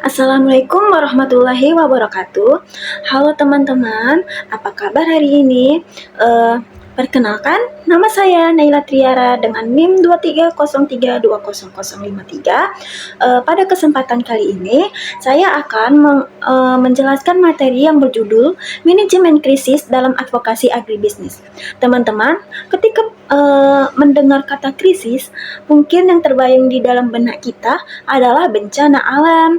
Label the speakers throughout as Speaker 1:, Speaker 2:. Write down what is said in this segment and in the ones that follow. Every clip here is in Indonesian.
Speaker 1: Assalamualaikum warahmatullahi wabarakatuh. Halo teman-teman, apa kabar hari ini? Perkenalkan, nama saya Naila Triara dengan NIM 2303200053. Pada kesempatan kali ini, saya akan menjelaskan materi yang berjudul Manajemen Krisis dalam Advokasi Agribisnis. Teman-teman, ketika mendengar kata krisis, mungkin yang terbayang di dalam benak kita adalah bencana alam,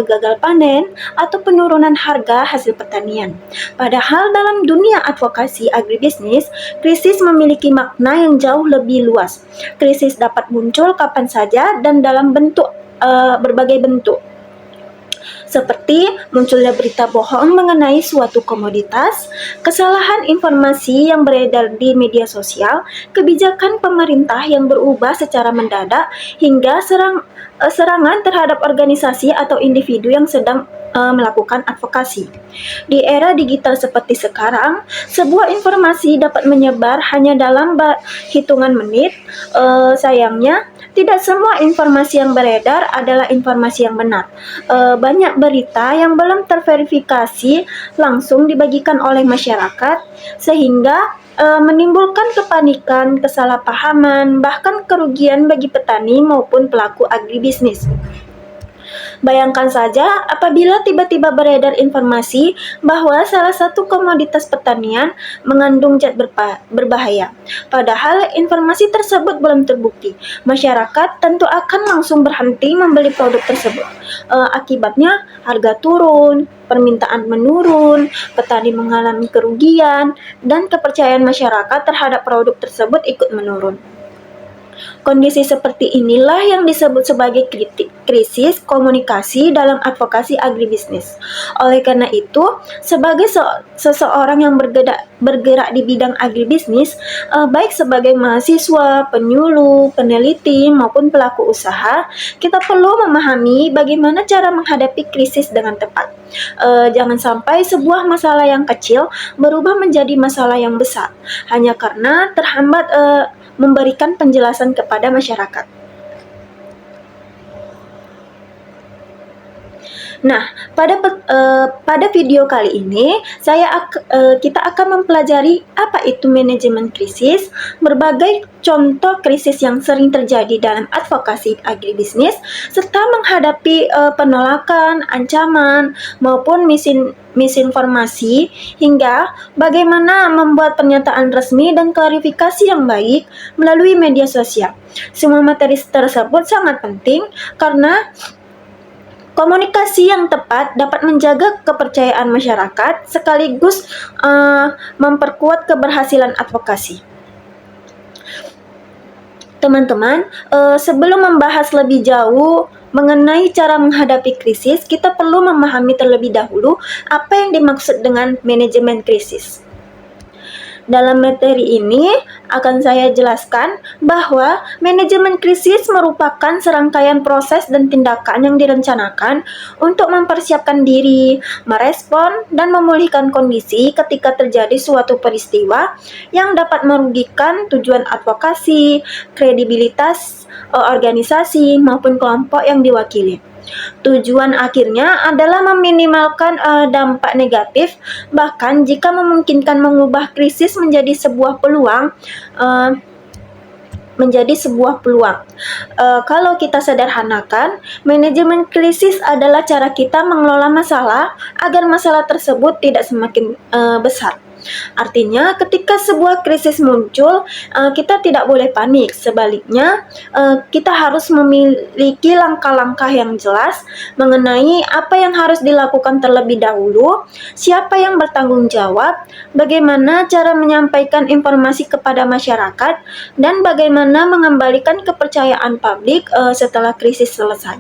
Speaker 1: gagal panen, atau penurunan harga hasil pertanian. Padahal dalam dunia advokasi agribisnis, krisis memiliki makna yang jauh lebih luas. Krisis dapat muncul kapan saja dan dalam berbagai bentuk. Seperti munculnya berita bohong mengenai suatu komoditas, kesalahan informasi yang beredar di media sosial, kebijakan pemerintah yang berubah secara mendadak, hingga serangan terhadap organisasi atau individu yang sedang melakukan advokasi. Di era digital seperti sekarang, sebuah informasi dapat menyebar hanya dalam hitungan menit. Sayangnya, tidak semua informasi yang beredar adalah informasi yang benar. Banyak berita yang belum terverifikasi langsung dibagikan oleh masyarakat, sehingga menimbulkan kepanikan, kesalahpahaman, bahkan kerugian bagi petani maupun pelaku agribisnis. Bayangkan saja apabila tiba-tiba beredar informasi bahwa salah satu komoditas pertanian mengandung zat berbahaya. Padahal informasi tersebut belum terbukti. Masyarakat tentu akan langsung berhenti membeli produk tersebut. Akibatnya harga turun, permintaan menurun, petani mengalami kerugian, dan kepercayaan masyarakat terhadap produk tersebut ikut menurun. Kondisi seperti inilah yang disebut sebagai krisis komunikasi dalam advokasi agribisnis. Oleh karena itu, sebagai seseorang yang bergerak di bidang agribisnis, baik sebagai mahasiswa, penyuluh, peneliti, maupun pelaku usaha, kita perlu memahami bagaimana cara menghadapi krisis dengan tepat. Jangan sampai sebuah masalah yang kecil berubah menjadi masalah yang besar, hanya karena terhambat memberikan penjelasan kepada masyarakat. Nah, pada video kali ini kita akan mempelajari apa itu manajemen krisis, berbagai contoh krisis yang sering terjadi dalam advokasi agribisnis, serta menghadapi penolakan, ancaman, maupun misinformasi, hingga bagaimana membuat pernyataan resmi dan klarifikasi yang baik melalui media sosial. Semua materi tersebut sangat penting karena komunikasi yang tepat dapat menjaga kepercayaan masyarakat sekaligus memperkuat keberhasilan advokasi. Teman-teman, sebelum membahas lebih jauh mengenai cara menghadapi krisis, kita perlu memahami terlebih dahulu apa yang dimaksud dengan manajemen krisis. Dalam materi ini akan saya jelaskan bahwa manajemen krisis merupakan serangkaian proses dan tindakan yang direncanakan untuk mempersiapkan diri, merespon, dan memulihkan kondisi ketika terjadi suatu peristiwa yang dapat merugikan tujuan advokasi, kredibilitas organisasi, maupun kelompok yang diwakili. Tujuan akhirnya adalah meminimalkan dampak negatif, bahkan jika memungkinkan mengubah krisis menjadi sebuah peluang. Kalau kita sederhanakan, manajemen krisis adalah cara kita mengelola masalah agar masalah tersebut tidak semakin besar. Artinya, ketika sebuah krisis muncul, kita tidak boleh panik. Sebaliknya, kita harus memiliki langkah-langkah yang jelas mengenai apa yang harus dilakukan terlebih dahulu, siapa yang bertanggung jawab, bagaimana cara menyampaikan informasi kepada masyarakat, dan bagaimana mengembalikan kepercayaan publik setelah krisis selesai.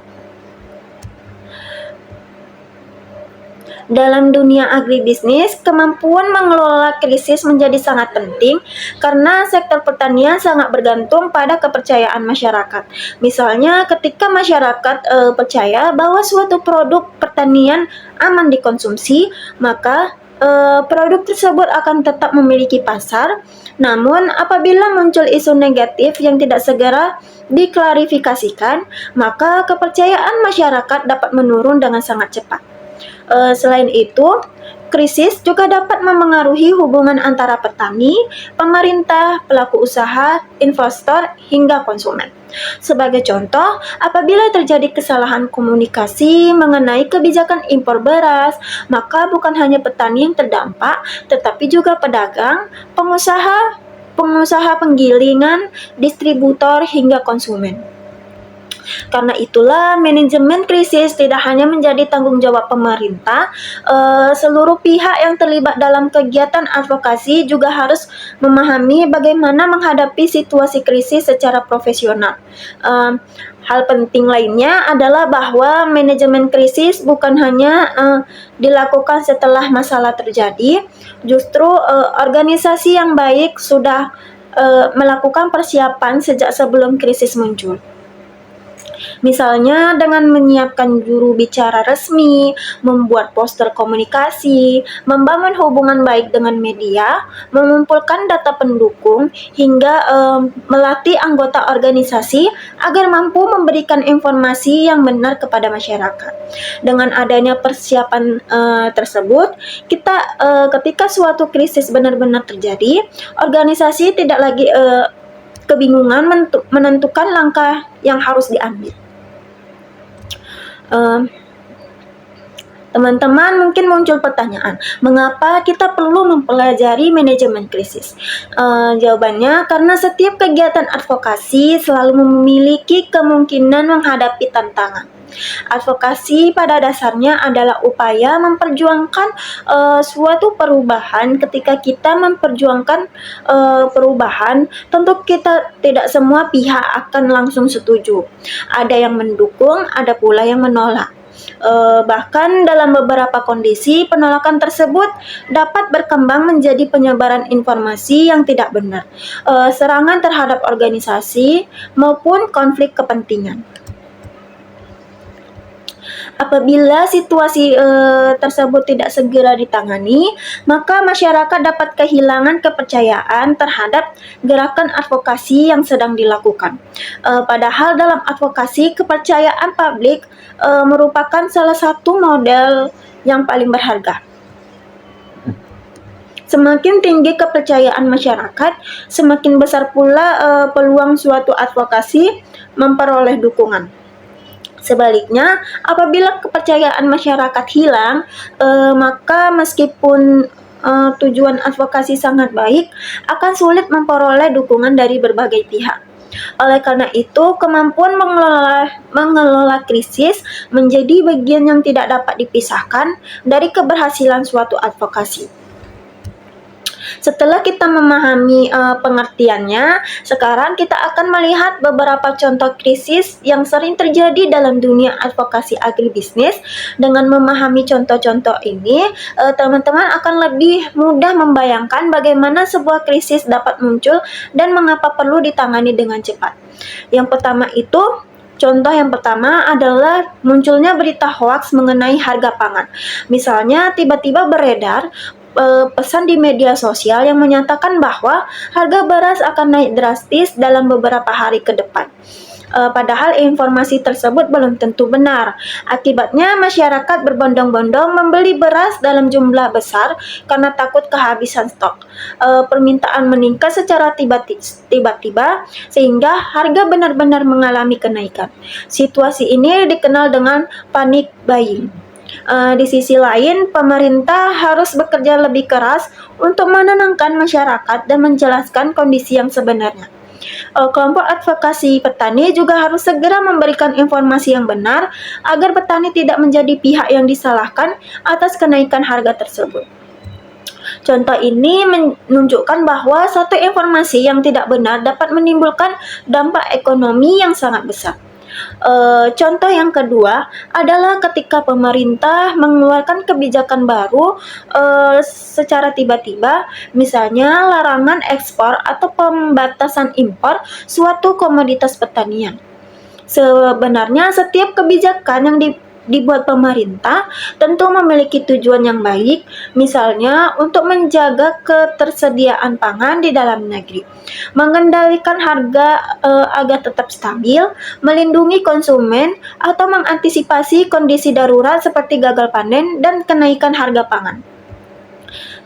Speaker 1: Dalam dunia agribisnis, kemampuan mengelola krisis menjadi sangat penting karena sektor pertanian sangat bergantung pada kepercayaan masyarakat. Misalnya, ketika masyarakat percaya bahwa suatu produk pertanian aman dikonsumsi, maka produk tersebut akan tetap memiliki pasar. Namun, apabila muncul isu negatif yang tidak segera diklarifikasikan, maka kepercayaan masyarakat dapat menurun dengan sangat cepat. Selain itu, krisis juga dapat memengaruhi hubungan antara petani, pemerintah, pelaku usaha, investor, hingga konsumen. Sebagai contoh, apabila terjadi kesalahan komunikasi mengenai kebijakan impor beras, maka bukan hanya petani yang terdampak, tetapi juga pedagang, pengusaha penggilingan, distributor, hingga konsumen. Karena itulah, manajemen krisis tidak hanya menjadi tanggung jawab pemerintah, seluruh pihak yang terlibat dalam kegiatan advokasi juga harus memahami bagaimana menghadapi situasi krisis secara profesional. Hal penting lainnya adalah bahwa manajemen krisis bukan hanya dilakukan setelah masalah terjadi, justru organisasi yang baik sudah melakukan persiapan sejak sebelum krisis muncul. Misalnya dengan menyiapkan juru bicara resmi, membuat poster komunikasi, membangun hubungan baik dengan media, mengumpulkan data pendukung, hingga melatih anggota organisasi agar mampu memberikan informasi yang benar kepada masyarakat. Dengan adanya persiapan tersebut, ketika suatu krisis benar-benar terjadi, organisasi tidak lagi kebingungan menentukan langkah yang harus diambil. Teman-teman mungkin muncul pertanyaan, mengapa kita perlu mempelajari manajemen krisis? Jawabannya, karena setiap kegiatan advokasi selalu memiliki kemungkinan menghadapi tantangan. Advokasi pada dasarnya adalah upaya memperjuangkan suatu perubahan. Ketika kita memperjuangkan perubahan, tentu kita tidak semua pihak akan langsung setuju. Ada yang mendukung, ada pula yang menolak. Bahkan dalam beberapa kondisi, penolakan tersebut dapat berkembang menjadi penyebaran informasi yang tidak benar, serangan terhadap organisasi, maupun konflik kepentingan. Apabila situasi tersebut tidak segera ditangani, maka masyarakat dapat kehilangan kepercayaan terhadap gerakan advokasi yang sedang dilakukan. Padahal dalam advokasi, kepercayaan publik merupakan salah satu modal yang paling berharga. Semakin tinggi kepercayaan masyarakat, semakin besar pula peluang suatu advokasi memperoleh dukungan. Sebaliknya, apabila kepercayaan masyarakat hilang, maka meskipun tujuan advokasi sangat baik, akan sulit memperoleh dukungan dari berbagai pihak. Oleh karena itu, kemampuan mengelola krisis menjadi bagian yang tidak dapat dipisahkan dari keberhasilan suatu advokasi. Setelah kita memahami pengertiannya, sekarang kita akan melihat beberapa contoh krisis yang sering terjadi dalam dunia advokasi agribisnis. Dengan memahami contoh-contoh ini, teman-teman akan lebih mudah membayangkan bagaimana sebuah krisis dapat muncul dan mengapa perlu ditangani dengan cepat. Contoh yang pertama adalah munculnya berita hoaks mengenai harga pangan. Misalnya, tiba-tiba beredar pesan di media sosial yang menyatakan bahwa harga beras akan naik drastis dalam beberapa hari ke depan. Padahal informasi tersebut belum tentu benar. Akibatnya, masyarakat berbondong-bondong membeli beras dalam jumlah besar karena takut kehabisan stok. Permintaan meningkat secara tiba-tiba sehingga harga benar-benar mengalami kenaikan. Situasi ini dikenal dengan panic buying. Di sisi lain, pemerintah harus bekerja lebih keras untuk menenangkan masyarakat dan menjelaskan kondisi yang sebenarnya. Kelompok advokasi petani juga harus segera memberikan informasi yang benar agar petani tidak menjadi pihak yang disalahkan atas kenaikan harga tersebut. Contoh ini menunjukkan bahwa satu informasi yang tidak benar dapat menimbulkan dampak ekonomi yang sangat besar. Contoh yang kedua adalah ketika pemerintah mengeluarkan kebijakan baru secara tiba-tiba, misalnya larangan ekspor atau pembatasan impor suatu komoditas pertanian. Sebenarnya setiap kebijakan yang dibuat pemerintah tentu memiliki tujuan yang baik, misalnya untuk menjaga ketersediaan pangan di dalam negeri, mengendalikan harga agar tetap stabil, melindungi konsumen, atau mengantisipasi kondisi darurat seperti gagal panen dan kenaikan harga pangan.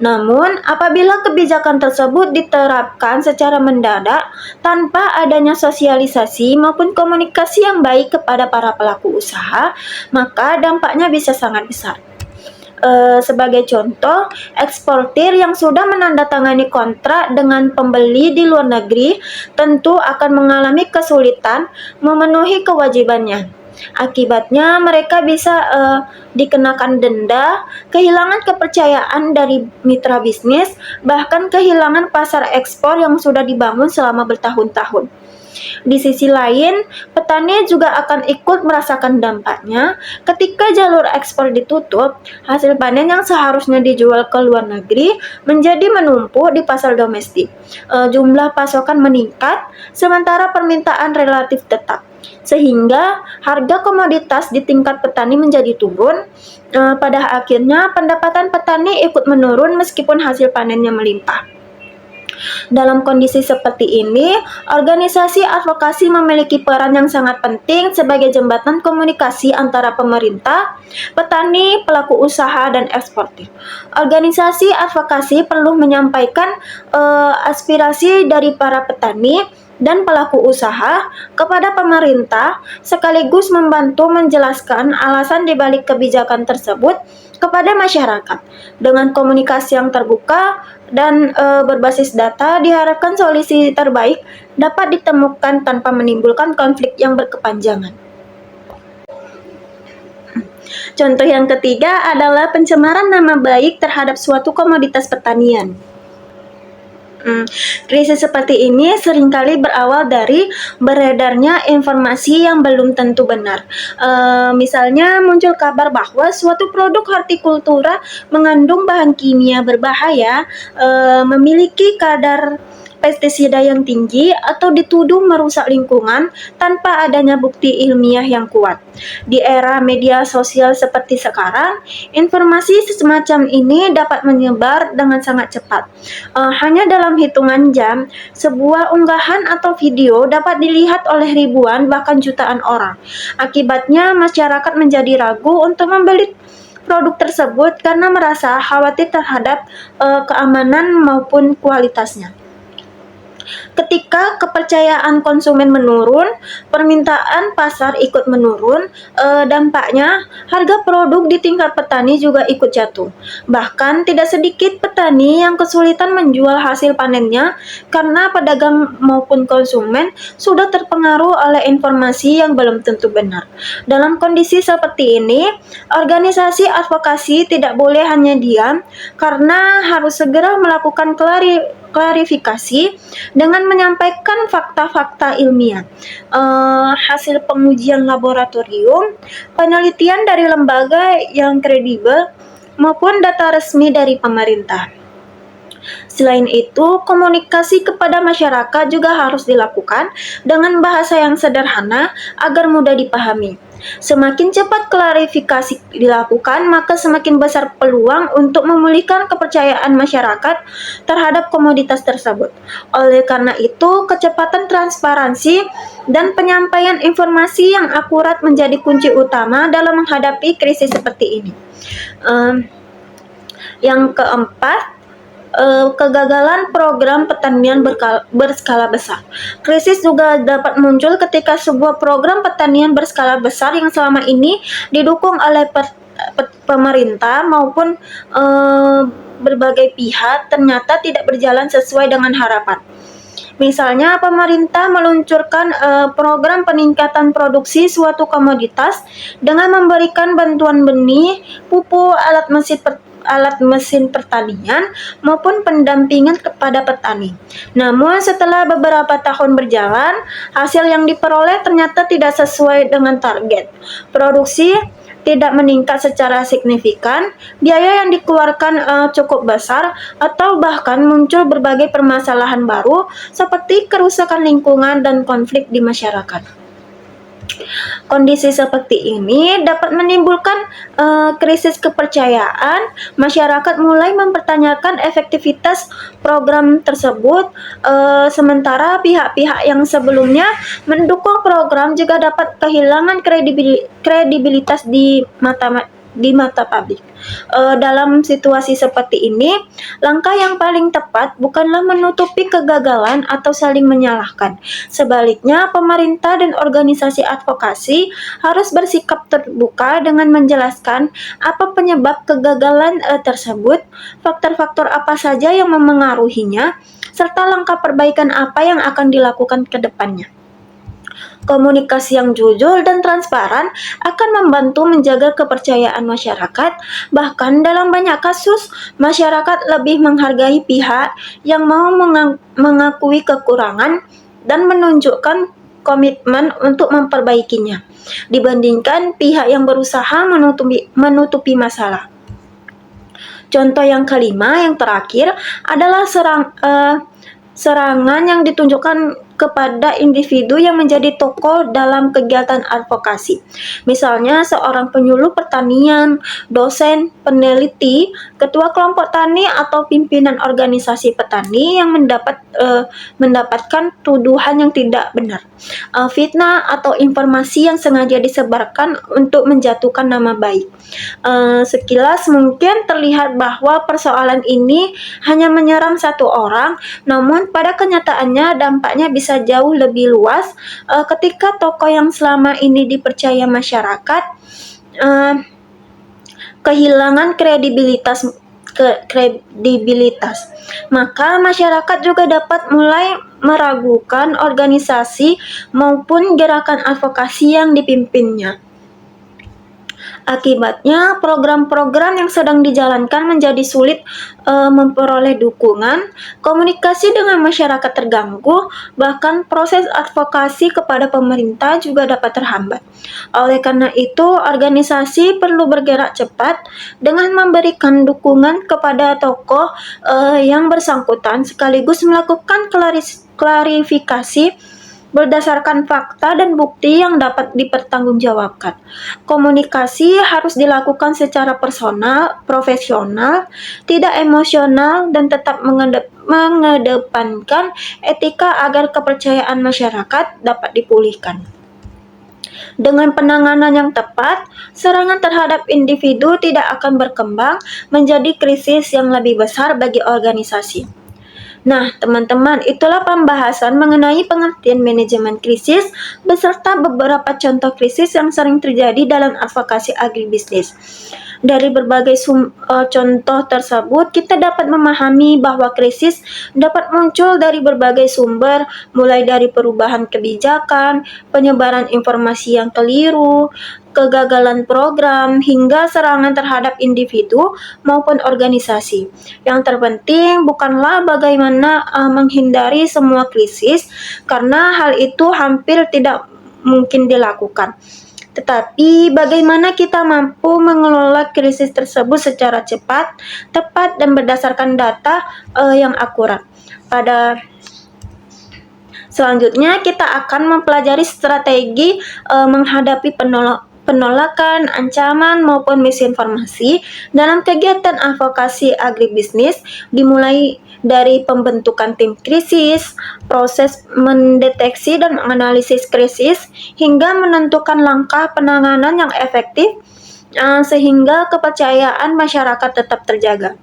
Speaker 1: Namun, apabila kebijakan tersebut diterapkan secara mendadak tanpa adanya sosialisasi maupun komunikasi yang baik kepada para pelaku usaha, maka dampaknya bisa sangat besar. Sebagai contoh, eksportir yang sudah menandatangani kontrak dengan pembeli di luar negeri tentu akan mengalami kesulitan memenuhi kewajibannya. Akibatnya, mereka bisa dikenakan denda, kehilangan kepercayaan dari mitra bisnis, bahkan kehilangan pasar ekspor yang sudah dibangun selama bertahun-tahun. Di sisi lain, petani juga akan ikut merasakan dampaknya ketika jalur ekspor ditutup. Hasil panen yang seharusnya dijual ke luar negeri menjadi menumpuk di pasar domestik. Jumlah pasokan meningkat, sementara permintaan relatif tetap, sehingga harga komoditas di tingkat petani menjadi turun. Pada akhirnya, pendapatan petani ikut menurun meskipun hasil panennya melimpah. Dalam kondisi seperti ini, organisasi advokasi memiliki peran yang sangat penting sebagai jembatan komunikasi antara pemerintah, petani, pelaku usaha, dan eksportir. Organisasi advokasi perlu menyampaikan aspirasi dari para petani dan pelaku usaha kepada pemerintah, sekaligus membantu menjelaskan alasan dibalik kebijakan tersebut kepada masyarakat. Dengan komunikasi yang terbuka dan berbasis data, diharapkan solusi terbaik dapat ditemukan tanpa menimbulkan konflik yang berkepanjangan. Contoh yang ketiga adalah pencemaran nama baik terhadap suatu komoditas pertanian. Krisis seperti ini seringkali berawal dari beredarnya informasi yang belum tentu benar. Misalnya muncul kabar bahwa suatu produk hortikultura mengandung bahan kimia berbahaya, memiliki kadar pestisida yang tinggi, atau dituduh merusak lingkungan tanpa adanya bukti ilmiah yang kuat. Di era media sosial seperti sekarang, informasi semacam ini dapat menyebar dengan sangat cepat. Hanya dalam hitungan jam, sebuah unggahan atau video dapat dilihat oleh ribuan bahkan jutaan orang. Akibatnya, masyarakat menjadi ragu untuk membeli produk tersebut karena merasa khawatir terhadap keamanan maupun kualitasnya. Ketika kepercayaan konsumen menurun, permintaan pasar ikut menurun. Dampaknya, harga produk di tingkat petani juga ikut jatuh. Bahkan tidak sedikit petani yang kesulitan menjual hasil panennya karena pedagang maupun konsumen sudah terpengaruh oleh informasi yang belum tentu benar. Dalam kondisi seperti ini, organisasi advokasi tidak boleh hanya diam, karena harus segera melakukan klarifikasi dengan menyampaikan fakta-fakta ilmiah, hasil pengujian laboratorium, penelitian dari lembaga yang kredibel, maupun data resmi dari pemerintah. Selain itu, komunikasi kepada masyarakat juga harus dilakukan dengan bahasa yang sederhana agar mudah dipahami. Semakin cepat klarifikasi dilakukan, maka semakin besar peluang untuk memulihkan kepercayaan masyarakat terhadap komoditas tersebut. Oleh karena itu, kecepatan, transparansi, dan penyampaian informasi yang akurat menjadi kunci utama dalam menghadapi krisis seperti ini. Yang keempat, kegagalan program pertanian berskala besar. Krisis juga dapat muncul ketika sebuah program pertanian berskala besar yang selama ini didukung oleh pemerintah maupun berbagai pihak ternyata tidak berjalan sesuai dengan harapan. Misalnya, pemerintah meluncurkan program peningkatan produksi suatu komoditas dengan memberikan bantuan benih, pupuk, alat mesin pertanian, maupun pendampingan kepada petani. Namun setelah beberapa tahun berjalan, hasil yang diperoleh ternyata tidak sesuai dengan target. Produksi tidak meningkat secara signifikan, biaya yang dikeluarkan cukup besar, atau bahkan muncul berbagai permasalahan baru seperti kerusakan lingkungan dan konflik di masyarakat. Kondisi seperti ini dapat menimbulkan krisis kepercayaan. Masyarakat mulai mempertanyakan efektivitas program tersebut, sementara pihak-pihak yang sebelumnya mendukung program juga dapat kehilangan kredibilitas di mata publik. Dalam situasi seperti ini, langkah yang paling tepat bukanlah menutupi kegagalan atau saling menyalahkan. Sebaliknya, pemerintah dan organisasi advokasi harus bersikap terbuka dengan menjelaskan apa penyebab kegagalan tersebut, faktor-faktor apa saja yang memengaruhinya, serta langkah perbaikan apa yang akan dilakukan ke depannya. Komunikasi yang jujur dan transparan akan membantu menjaga kepercayaan masyarakat. Bahkan dalam banyak kasus, masyarakat lebih menghargai pihak yang mau mengakui kekurangan dan menunjukkan komitmen untuk memperbaikinya, dibandingkan pihak yang berusaha menutupi masalah. Contoh yang kelima, yang terakhir, adalah serangan yang ditunjukkan kepada individu yang menjadi tokoh dalam kegiatan advokasi. Misalnya seorang penyuluh pertanian, dosen, peneliti, ketua kelompok tani, atau pimpinan organisasi petani yang mendapatkan tuduhan yang tidak benar, fitnah atau informasi yang sengaja disebarkan untuk menjatuhkan nama baik. Sekilas mungkin terlihat bahwa persoalan ini hanya menyerang satu orang, namun pada kenyataannya dampaknya bisa jauh lebih luas ketika tokoh yang selama ini dipercaya masyarakat kehilangan kredibilitas, maka masyarakat juga dapat mulai meragukan organisasi maupun gerakan advokasi yang dipimpinnya. Akibatnya, program-program yang sedang dijalankan menjadi sulit memperoleh dukungan, komunikasi dengan masyarakat terganggu, bahkan proses advokasi kepada pemerintah juga dapat terhambat. Oleh karena itu, organisasi perlu bergerak cepat dengan memberikan dukungan kepada tokoh yang bersangkutan, sekaligus melakukan klarifikasi berdasarkan fakta dan bukti yang dapat dipertanggungjawabkan. Komunikasi harus dilakukan secara personal, profesional, tidak emosional, dan tetap mengedepankan etika agar kepercayaan masyarakat dapat dipulihkan. Dengan penanganan yang tepat, serangan terhadap individu tidak akan berkembang menjadi krisis yang lebih besar bagi organisasi. Nah, teman-teman, itulah pembahasan mengenai pengertian manajemen krisis beserta beberapa contoh krisis yang sering terjadi dalam advokasi agribisnis. Dari berbagai contoh tersebut, kita dapat memahami bahwa krisis dapat muncul dari berbagai sumber, mulai dari perubahan kebijakan, penyebaran informasi yang keliru, kegagalan program, hingga serangan terhadap individu maupun organisasi. Yang terpenting bukanlah bagaimana menghindari semua krisis, karena hal itu hampir tidak mungkin dilakukan. Tetapi bagaimana kita mampu mengelola krisis tersebut secara cepat, tepat, dan berdasarkan data yang akurat. Pada selanjutnya kita akan mempelajari strategi menghadapi penolakan, ancaman, maupun misinformasi dalam kegiatan advokasi agribisnis, dimulai dari pembentukan tim krisis, proses mendeteksi dan menganalisis krisis, hingga menentukan langkah penanganan yang efektif sehingga kepercayaan masyarakat tetap terjaga.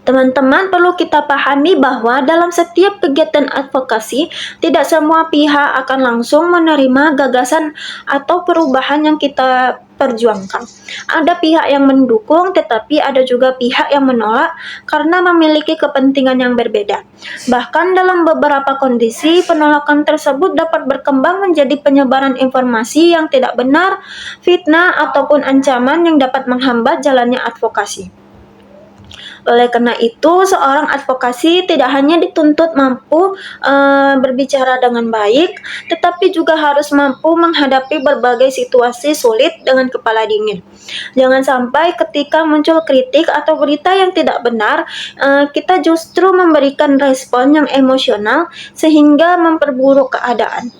Speaker 1: Teman-teman, perlu kita pahami bahwa dalam setiap kegiatan advokasi, tidak semua pihak akan langsung menerima gagasan atau perubahan yang kita perjuangkan. Ada pihak yang mendukung, tetapi ada juga pihak yang menolak karena memiliki kepentingan yang berbeda. Bahkan dalam beberapa kondisi, penolakan tersebut dapat berkembang menjadi penyebaran informasi yang tidak benar, fitnah, ataupun ancaman yang dapat menghambat jalannya advokasi. Oleh karena itu, seorang advokasi tidak hanya dituntut mampu berbicara dengan baik, tetapi juga harus mampu menghadapi berbagai situasi sulit dengan kepala dingin. Jangan sampai ketika muncul kritik atau berita yang tidak benar, kita justru memberikan respon yang emosional sehingga memperburuk keadaan.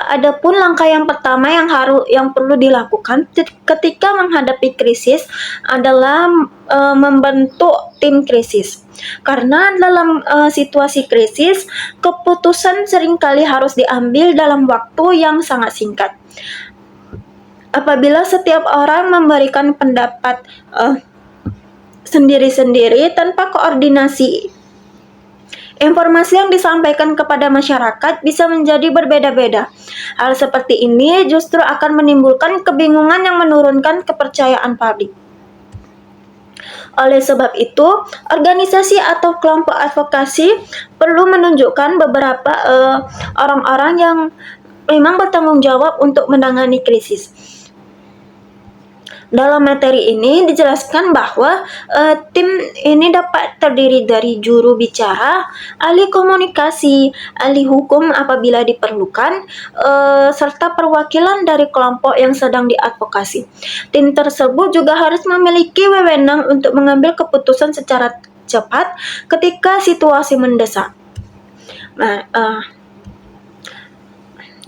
Speaker 1: Adapun langkah yang pertama yang perlu dilakukan ketika menghadapi krisis adalah membentuk tim krisis. Karena dalam situasi krisis, keputusan seringkali harus diambil dalam waktu yang sangat singkat. Apabila setiap orang memberikan pendapat sendiri-sendiri tanpa koordinasi, informasi yang disampaikan kepada masyarakat bisa menjadi berbeda-beda. Hal seperti ini justru akan menimbulkan kebingungan yang menurunkan kepercayaan publik. Oleh sebab itu, organisasi atau kelompok advokasi perlu menunjukkan beberapa orang-orang yang memang bertanggung jawab untuk menangani krisis. Dalam materi ini dijelaskan bahwa tim ini dapat terdiri dari juru bicara, ahli komunikasi, ahli hukum apabila diperlukan, serta perwakilan dari kelompok yang sedang diadvokasi. Tim tersebut juga harus memiliki wewenang untuk mengambil keputusan secara cepat ketika situasi mendesak. Nah,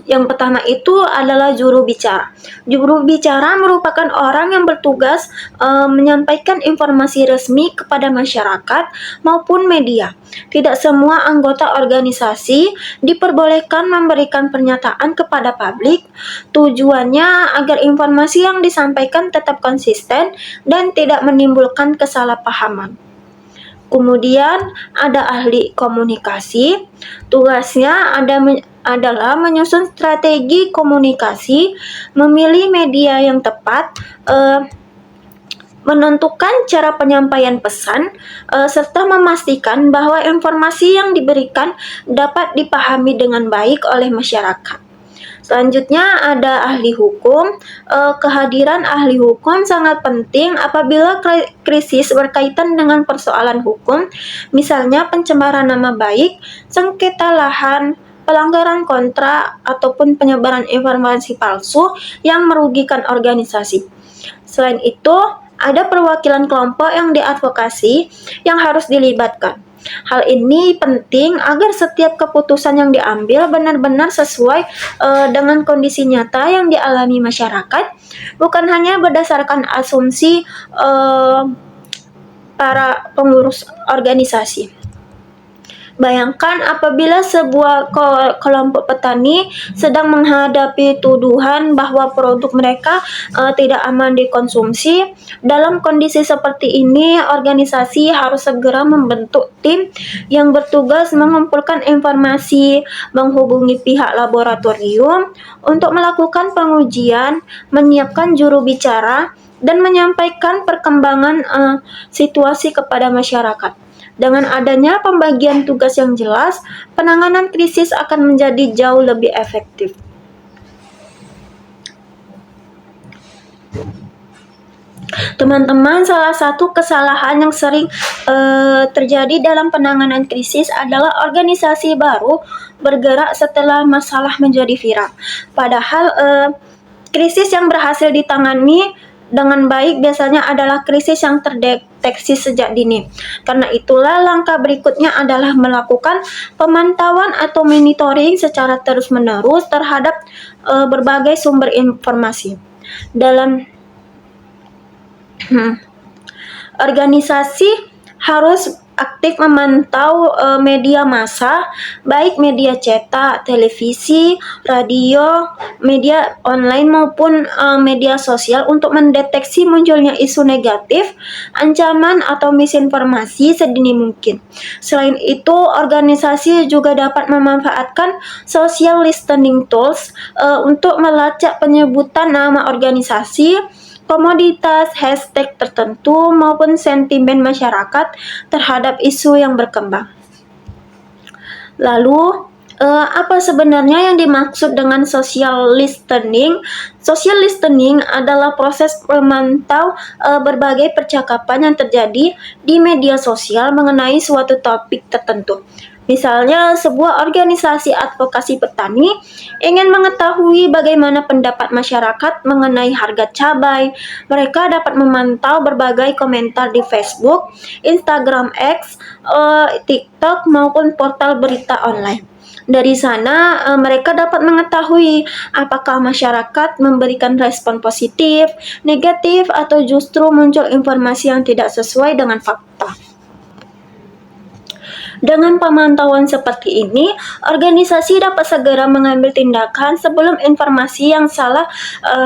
Speaker 1: yang pertama itu adalah juru bicara. Juru bicara merupakan orang yang bertugas menyampaikan informasi resmi kepada masyarakat maupun media. Tidak semua anggota organisasi diperbolehkan memberikan pernyataan kepada publik. Tujuannya agar informasi yang disampaikan tetap konsisten dan tidak menimbulkan kesalahpahaman. Kemudian ada ahli komunikasi, tugasnya adalah menyusun strategi komunikasi, memilih media yang tepat, menentukan cara penyampaian pesan, serta memastikan bahwa informasi yang diberikan dapat dipahami dengan baik oleh masyarakat. Selanjutnya ada ahli hukum. Kehadiran ahli hukum sangat penting apabila krisis berkaitan dengan persoalan hukum, misalnya pencemaran nama baik, sengketa lahan, pelanggaran kontrak, ataupun penyebaran informasi palsu yang merugikan organisasi. Selain itu, ada perwakilan kelompok yang diadvokasi yang harus dilibatkan. Hal ini penting agar setiap keputusan yang diambil benar-benar sesuai dengan kondisi nyata yang dialami masyarakat, bukan hanya berdasarkan asumsi para pengurus organisasi. Bayangkan apabila sebuah kelompok petani sedang menghadapi tuduhan bahwa produk mereka tidak aman dikonsumsi. Dalam kondisi seperti ini, organisasi harus segera membentuk tim yang bertugas mengumpulkan informasi, menghubungi pihak laboratorium untuk melakukan pengujian, menyiapkan juru bicara, dan menyampaikan perkembangan situasi kepada masyarakat. Dengan adanya pembagian tugas yang jelas, penanganan krisis akan menjadi jauh lebih efektif. Teman-teman, salah satu kesalahan yang sering terjadi dalam penanganan krisis adalah organisasi baru bergerak setelah masalah menjadi viral. Padahal krisis yang berhasil ditangani dengan baik biasanya adalah krisis yang terdeteksi sejak dini. Karena itulah langkah berikutnya adalah melakukan pemantauan atau monitoring secara terus-menerus terhadap berbagai sumber informasi. Dalam organisasi harus aktif memantau media massa, baik media cetak, televisi, radio, media online maupun media sosial untuk mendeteksi munculnya isu negatif, ancaman atau misinformasi sedini mungkin. Selain itu, organisasi juga dapat memanfaatkan social listening tools untuk melacak penyebutan nama organisasi, komoditas, hashtag tertentu, maupun sentimen masyarakat terhadap isu yang berkembang. Lalu, Apa sebenarnya yang dimaksud dengan social listening? Social listening adalah proses memantau berbagai percakapan yang terjadi di media sosial mengenai suatu topik tertentu. Misalnya, sebuah organisasi advokasi petani ingin mengetahui bagaimana pendapat masyarakat mengenai harga cabai. Mereka dapat memantau berbagai komentar di Facebook, Instagram X, TikTok, maupun portal berita online. Dari sana, mereka dapat mengetahui apakah masyarakat memberikan respon positif, negatif, atau justru muncul informasi yang tidak sesuai dengan fakta. Dengan pemantauan seperti ini, organisasi dapat segera mengambil tindakan sebelum informasi yang salah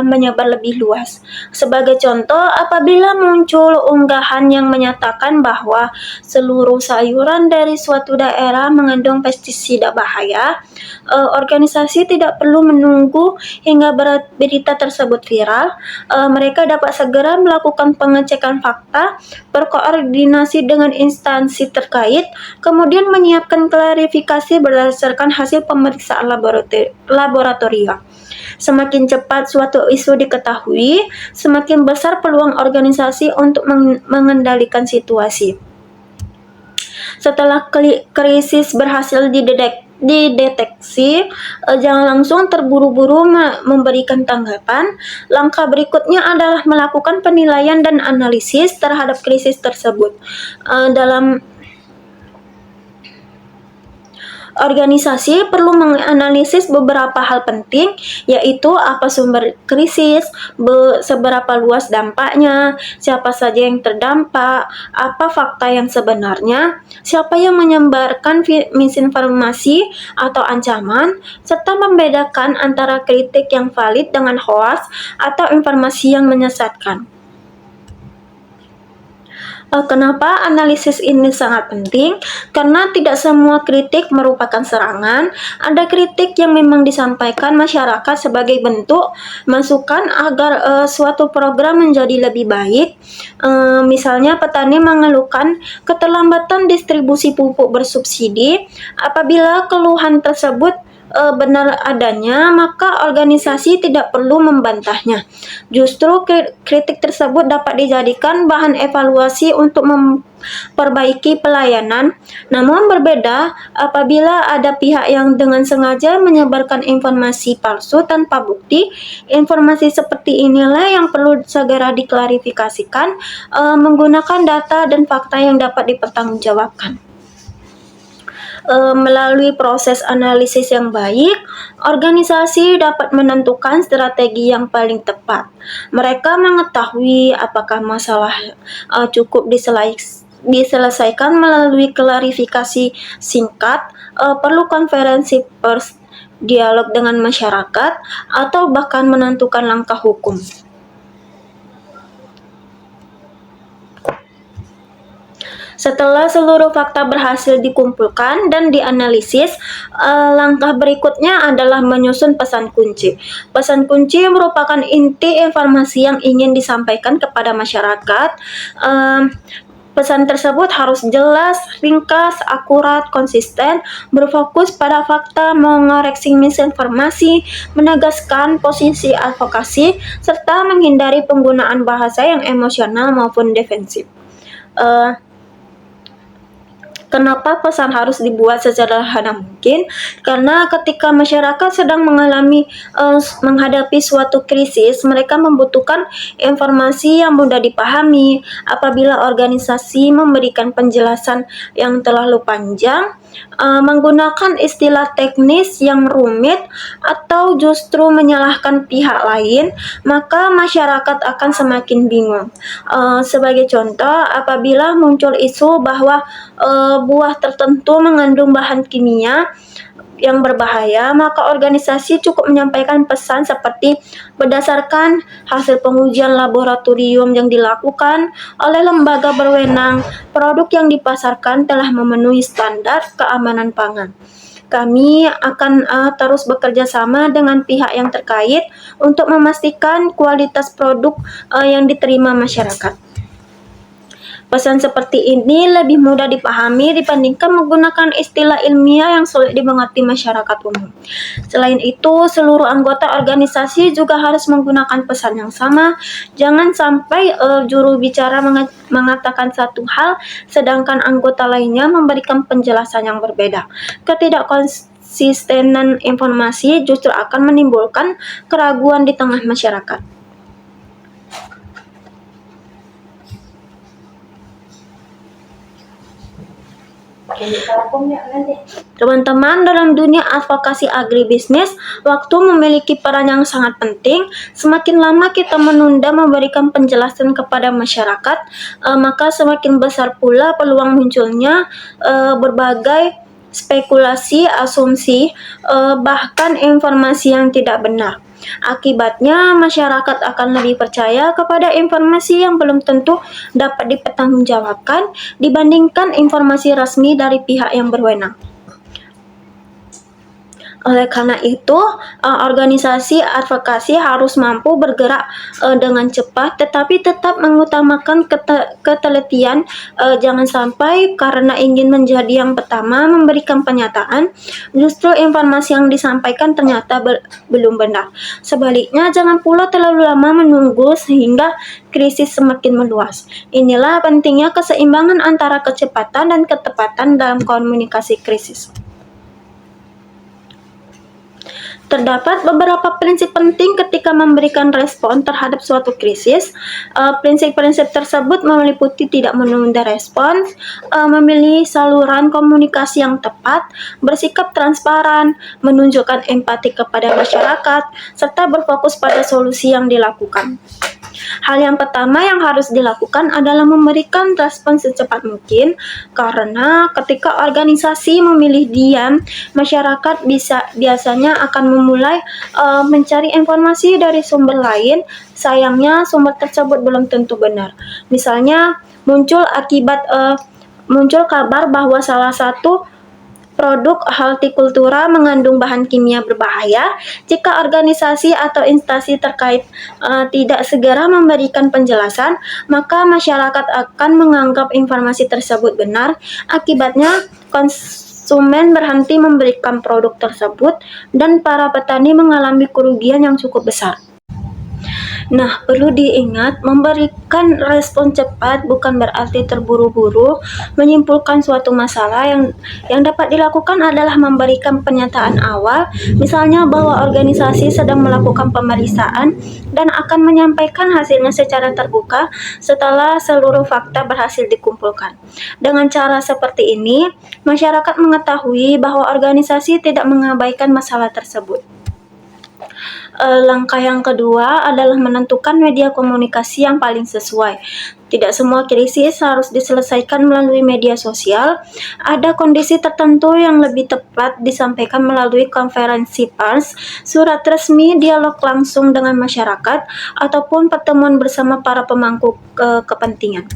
Speaker 1: menyebar lebih luas. Sebagai contoh, apabila muncul unggahan yang menyatakan bahwa seluruh sayuran dari suatu daerah mengandung pestisida bahaya, organisasi tidak perlu menunggu hingga berita tersebut viral. Mereka dapat segera melakukan pengecekan fakta, berkoordinasi dengan instansi terkait, kemudian menyiapkan klarifikasi berdasarkan hasil pemeriksaan laboratorium. Semakin cepat suatu isu diketahui, semakin besar peluang organisasi untuk mengendalikan situasi. Setelah krisis berhasil dideteksi, jangan langsung terburu-buru memberikan tanggapan. Langkah berikutnya adalah melakukan penilaian dan analisis terhadap krisis tersebut. Dalam organisasi perlu menganalisis beberapa hal penting, yaitu apa sumber krisis, seberapa luas dampaknya, siapa saja yang terdampak, apa fakta yang sebenarnya, siapa yang menyebarkan misinformasi atau ancaman, serta membedakan antara kritik yang valid dengan hoax atau informasi yang menyesatkan. Kenapa analisis ini sangat penting? Karena tidak semua kritik merupakan serangan. Ada kritik yang memang disampaikan masyarakat sebagai bentuk masukan agar suatu program menjadi lebih baik. Misalnya petani mengeluhkan keterlambatan distribusi pupuk bersubsidi. Apabila keluhan tersebut benar adanya, maka organisasi tidak perlu membantahnya. Justru kritik tersebut dapat dijadikan bahan evaluasi untuk memperbaiki pelayanan. Namun berbeda apabila ada pihak yang dengan sengaja menyebarkan informasi palsu tanpa bukti. Informasi seperti inilah yang perlu segera diklarifikasikan menggunakan data dan fakta yang dapat dipertanggungjawabkan. Melalui proses analisis yang baik, organisasi dapat menentukan strategi yang paling tepat. Mereka mengetahui apakah masalah cukup diselesaikan melalui klarifikasi singkat, perlu konferensi pers, dialog dengan masyarakat, atau bahkan menentukan langkah hukum. Setelah seluruh fakta berhasil dikumpulkan dan dianalisis, langkah berikutnya adalah menyusun pesan kunci. Pesan kunci merupakan inti informasi yang ingin disampaikan kepada masyarakat. Pesan tersebut harus jelas, ringkas, akurat, konsisten, berfokus pada fakta, mengoreksi misinformasi, menegaskan posisi advokasi, serta menghindari penggunaan bahasa yang emosional maupun defensif. Kenapa pesan harus dibuat sesederhana mungkin? Karena ketika masyarakat sedang menghadapi suatu krisis, mereka membutuhkan informasi yang mudah dipahami. Apabila organisasi memberikan penjelasan yang terlalu panjang, menggunakan istilah teknis yang rumit, atau justru menyalahkan pihak lain, maka masyarakat akan semakin bingung. Sebagai contoh, apabila muncul isu bahwa buah tertentu mengandung bahan kimia yang berbahaya, maka organisasi cukup menyampaikan pesan seperti berdasarkan hasil pengujian laboratorium yang dilakukan oleh lembaga berwenang, produk yang dipasarkan telah memenuhi standar keamanan pangan. Kami akan terus bekerja sama dengan pihak yang terkait untuk memastikan kualitas produk yang diterima masyarakat. Pesan seperti ini lebih mudah dipahami dibandingkan menggunakan istilah ilmiah yang sulit dimengerti masyarakat umum. Selain itu, seluruh anggota organisasi juga harus menggunakan pesan yang sama. Jangan sampai juru bicara mengatakan satu hal, sedangkan anggota lainnya memberikan penjelasan yang berbeda. Ketidakkonsistenan informasi justru akan menimbulkan keraguan di tengah masyarakat. Teman-teman, dalam dunia advokasi agribisnis, waktu memiliki peran yang sangat penting. Semakin lama kita menunda memberikan penjelasan kepada masyarakat, maka semakin besar pula peluang munculnya berbagai spekulasi, asumsi, bahkan informasi yang tidak benar. Akibatnya, masyarakat akan lebih percaya kepada informasi yang belum tentu dapat dipertanggungjawabkan dibandingkan informasi resmi dari pihak yang berwenang. Oleh karena itu, organisasi advokasi harus mampu bergerak dengan cepat, tetapi tetap mengutamakan ketelitian. Jangan sampai karena ingin menjadi yang pertama memberikan pernyataan, justru informasi yang disampaikan ternyata belum benar. Sebaliknya, jangan pula terlalu lama menunggu sehingga krisis semakin meluas. Inilah pentingnya keseimbangan antara kecepatan dan ketepatan dalam komunikasi krisis. Terdapat beberapa prinsip penting ketika memberikan respon terhadap suatu krisis. Prinsip-prinsip tersebut meliputi tidak menunda respons, memilih saluran komunikasi yang tepat, bersikap transparan, menunjukkan empati kepada masyarakat, serta berfokus pada solusi yang dilakukan. Hal yang pertama yang harus dilakukan adalah memberikan respon secepat mungkin, karena ketika organisasi memilih diam, masyarakat biasanya akan memulai mencari informasi dari sumber lain. Sayangnya sumber tersebut belum tentu benar. Misalnya muncul kabar bahwa salah satu produk hortikultura mengandung bahan kimia berbahaya. Jika organisasi atau instansi terkait tidak segera memberikan penjelasan, maka masyarakat akan menganggap informasi tersebut benar. Akibatnya, konsumen berhenti membelikan produk tersebut dan para petani mengalami kerugian yang cukup besar. Nah, perlu diingat, memberikan respon cepat bukan berarti terburu-buru menyimpulkan suatu masalah. Yang dapat dilakukan adalah memberikan pernyataan awal, misalnya bahwa organisasi sedang melakukan pemeriksaan dan akan menyampaikan hasilnya secara terbuka setelah seluruh fakta berhasil dikumpulkan. Dengan cara seperti ini, masyarakat mengetahui bahwa organisasi tidak mengabaikan masalah tersebut. Langkah yang kedua adalah menentukan media komunikasi yang paling sesuai. Tidak semua krisis harus diselesaikan melalui media sosial. Ada kondisi tertentu yang lebih tepat disampaikan melalui konferensi pers, surat resmi, dialog langsung dengan masyarakat, ataupun pertemuan bersama para pemangku kepentingan.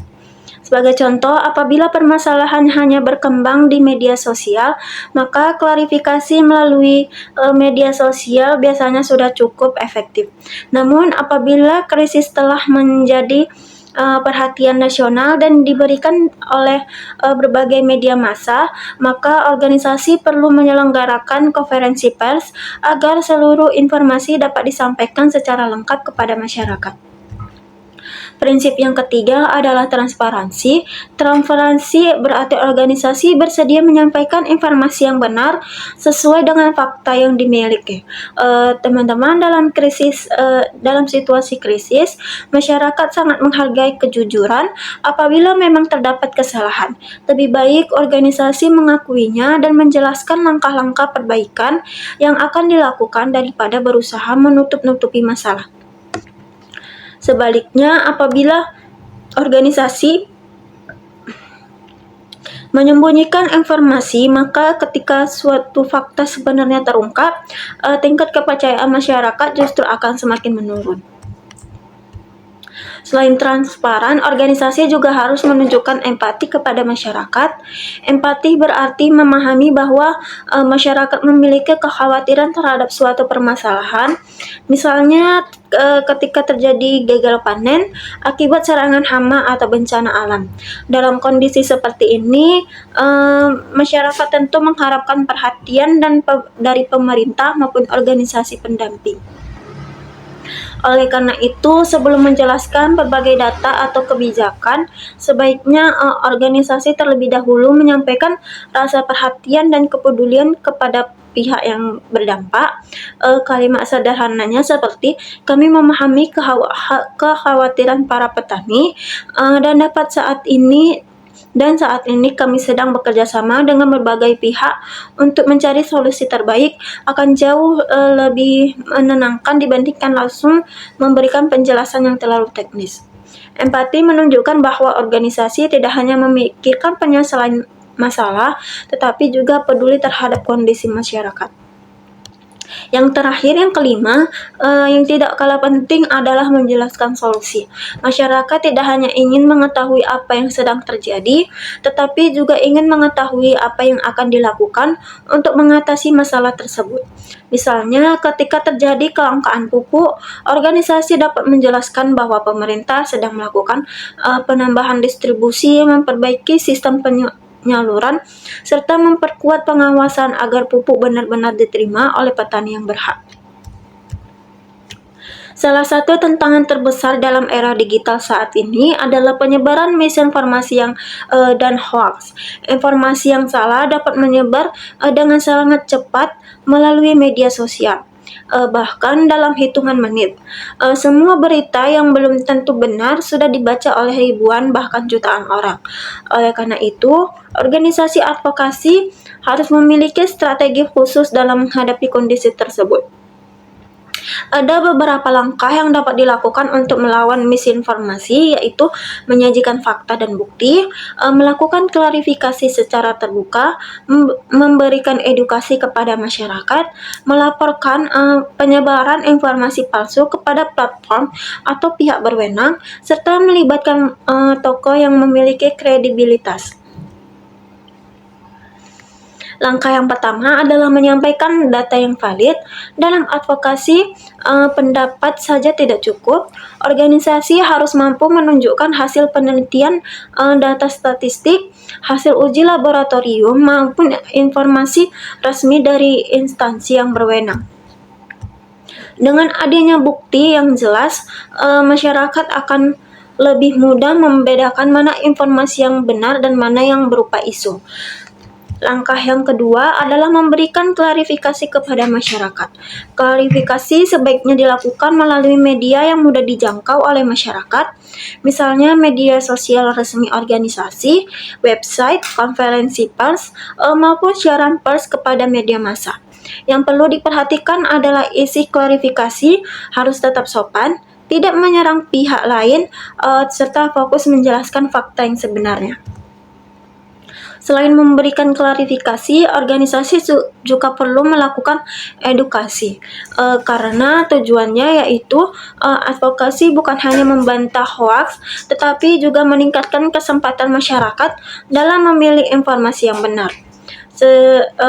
Speaker 1: Sebagai contoh, apabila permasalahan hanya berkembang di media sosial, maka klarifikasi melalui media sosial biasanya sudah cukup efektif. Namun, apabila krisis telah menjadi perhatian nasional dan diberikan oleh berbagai media massa, maka organisasi perlu menyelenggarakan konferensi pers agar seluruh informasi dapat disampaikan secara lengkap kepada masyarakat. Prinsip yang ketiga adalah transparansi. Transparansi berarti organisasi bersedia menyampaikan informasi yang benar sesuai dengan fakta yang dimiliki. Teman-teman, dalam situasi krisis, masyarakat sangat menghargai kejujuran. Apabila memang terdapat kesalahan, lebih baik organisasi mengakuinya dan menjelaskan langkah-langkah perbaikan yang akan dilakukan daripada berusaha menutup-nutupi masalah. Sebaliknya, apabila organisasi menyembunyikan informasi, maka ketika suatu fakta sebenarnya terungkap, tingkat kepercayaan masyarakat justru akan semakin menurun. Selain transparan, organisasi juga harus menunjukkan empati kepada masyarakat. Empati berarti memahami bahwa masyarakat memiliki kekhawatiran terhadap suatu permasalahan. Misalnya, ketika terjadi gagal panen akibat serangan hama atau bencana alam. Dalam kondisi seperti ini, masyarakat tentu mengharapkan perhatian dari pemerintah maupun organisasi pendamping. Oleh karena itu, sebelum menjelaskan berbagai data atau kebijakan, sebaiknya organisasi terlebih dahulu menyampaikan rasa perhatian dan kepedulian kepada pihak yang berdampak. Kalimat sederhananya seperti, kami memahami kekhawatiran para petani dan saat ini kami sedang bekerja sama dengan berbagai pihak untuk mencari solusi terbaik, akan jauh lebih menenangkan dibandingkan langsung memberikan penjelasan yang terlalu teknis. Empati menunjukkan bahwa organisasi tidak hanya memikirkan penyelesaian masalah, tetapi juga peduli terhadap kondisi masyarakat. Yang terakhir, yang kelima, yang tidak kalah penting adalah menjelaskan solusi. Masyarakat tidak hanya ingin mengetahui apa yang sedang terjadi, tetapi juga ingin mengetahui apa yang akan dilakukan untuk mengatasi masalah tersebut. Misalnya, ketika terjadi kelangkaan pupuk, organisasi dapat menjelaskan bahwa pemerintah sedang melakukan penambahan distribusi, memperbaiki sistem penyaluran, serta memperkuat pengawasan agar pupuk benar-benar diterima oleh petani yang berhak. Salah satu tantangan terbesar dalam era digital saat ini adalah penyebaran misinformasi dan hoax. Informasi yang salah dapat menyebar dengan sangat cepat melalui media sosial. Bahkan dalam hitungan menit. Semua berita yang belum tentu benar sudah dibaca oleh ribuan bahkan jutaan orang. Oleh karena itu, organisasi advokasi harus memiliki strategi khusus dalam menghadapi kondisi tersebut. Ada beberapa langkah yang dapat dilakukan untuk melawan misinformasi, yaitu menyajikan fakta dan bukti, melakukan klarifikasi secara terbuka, memberikan edukasi kepada masyarakat, melaporkan penyebaran informasi palsu kepada platform atau pihak berwenang, serta melibatkan tokoh yang memiliki kredibilitas. Langkah yang pertama adalah menyampaikan data yang valid. Dalam advokasi, pendapat saja tidak cukup. Organisasi harus mampu menunjukkan hasil penelitian, data statistik, hasil uji laboratorium, maupun informasi resmi dari instansi yang berwenang. Dengan adanya bukti yang jelas, masyarakat akan lebih mudah membedakan mana informasi yang benar dan mana yang berupa isu. Langkah yang kedua adalah memberikan klarifikasi kepada masyarakat. Klarifikasi sebaiknya dilakukan melalui media yang mudah dijangkau oleh masyarakat, misalnya media sosial resmi organisasi, website, konferensi pers, maupun siaran pers kepada media massa. Yang perlu diperhatikan adalah isi klarifikasi harus tetap sopan, tidak menyerang pihak lain, serta fokus menjelaskan fakta yang sebenarnya. Selain memberikan klarifikasi, organisasi juga perlu melakukan edukasi, karena tujuannya yaitu advokasi bukan hanya membantah hoaks, tetapi juga meningkatkan kesempatan masyarakat dalam memilih informasi yang benar.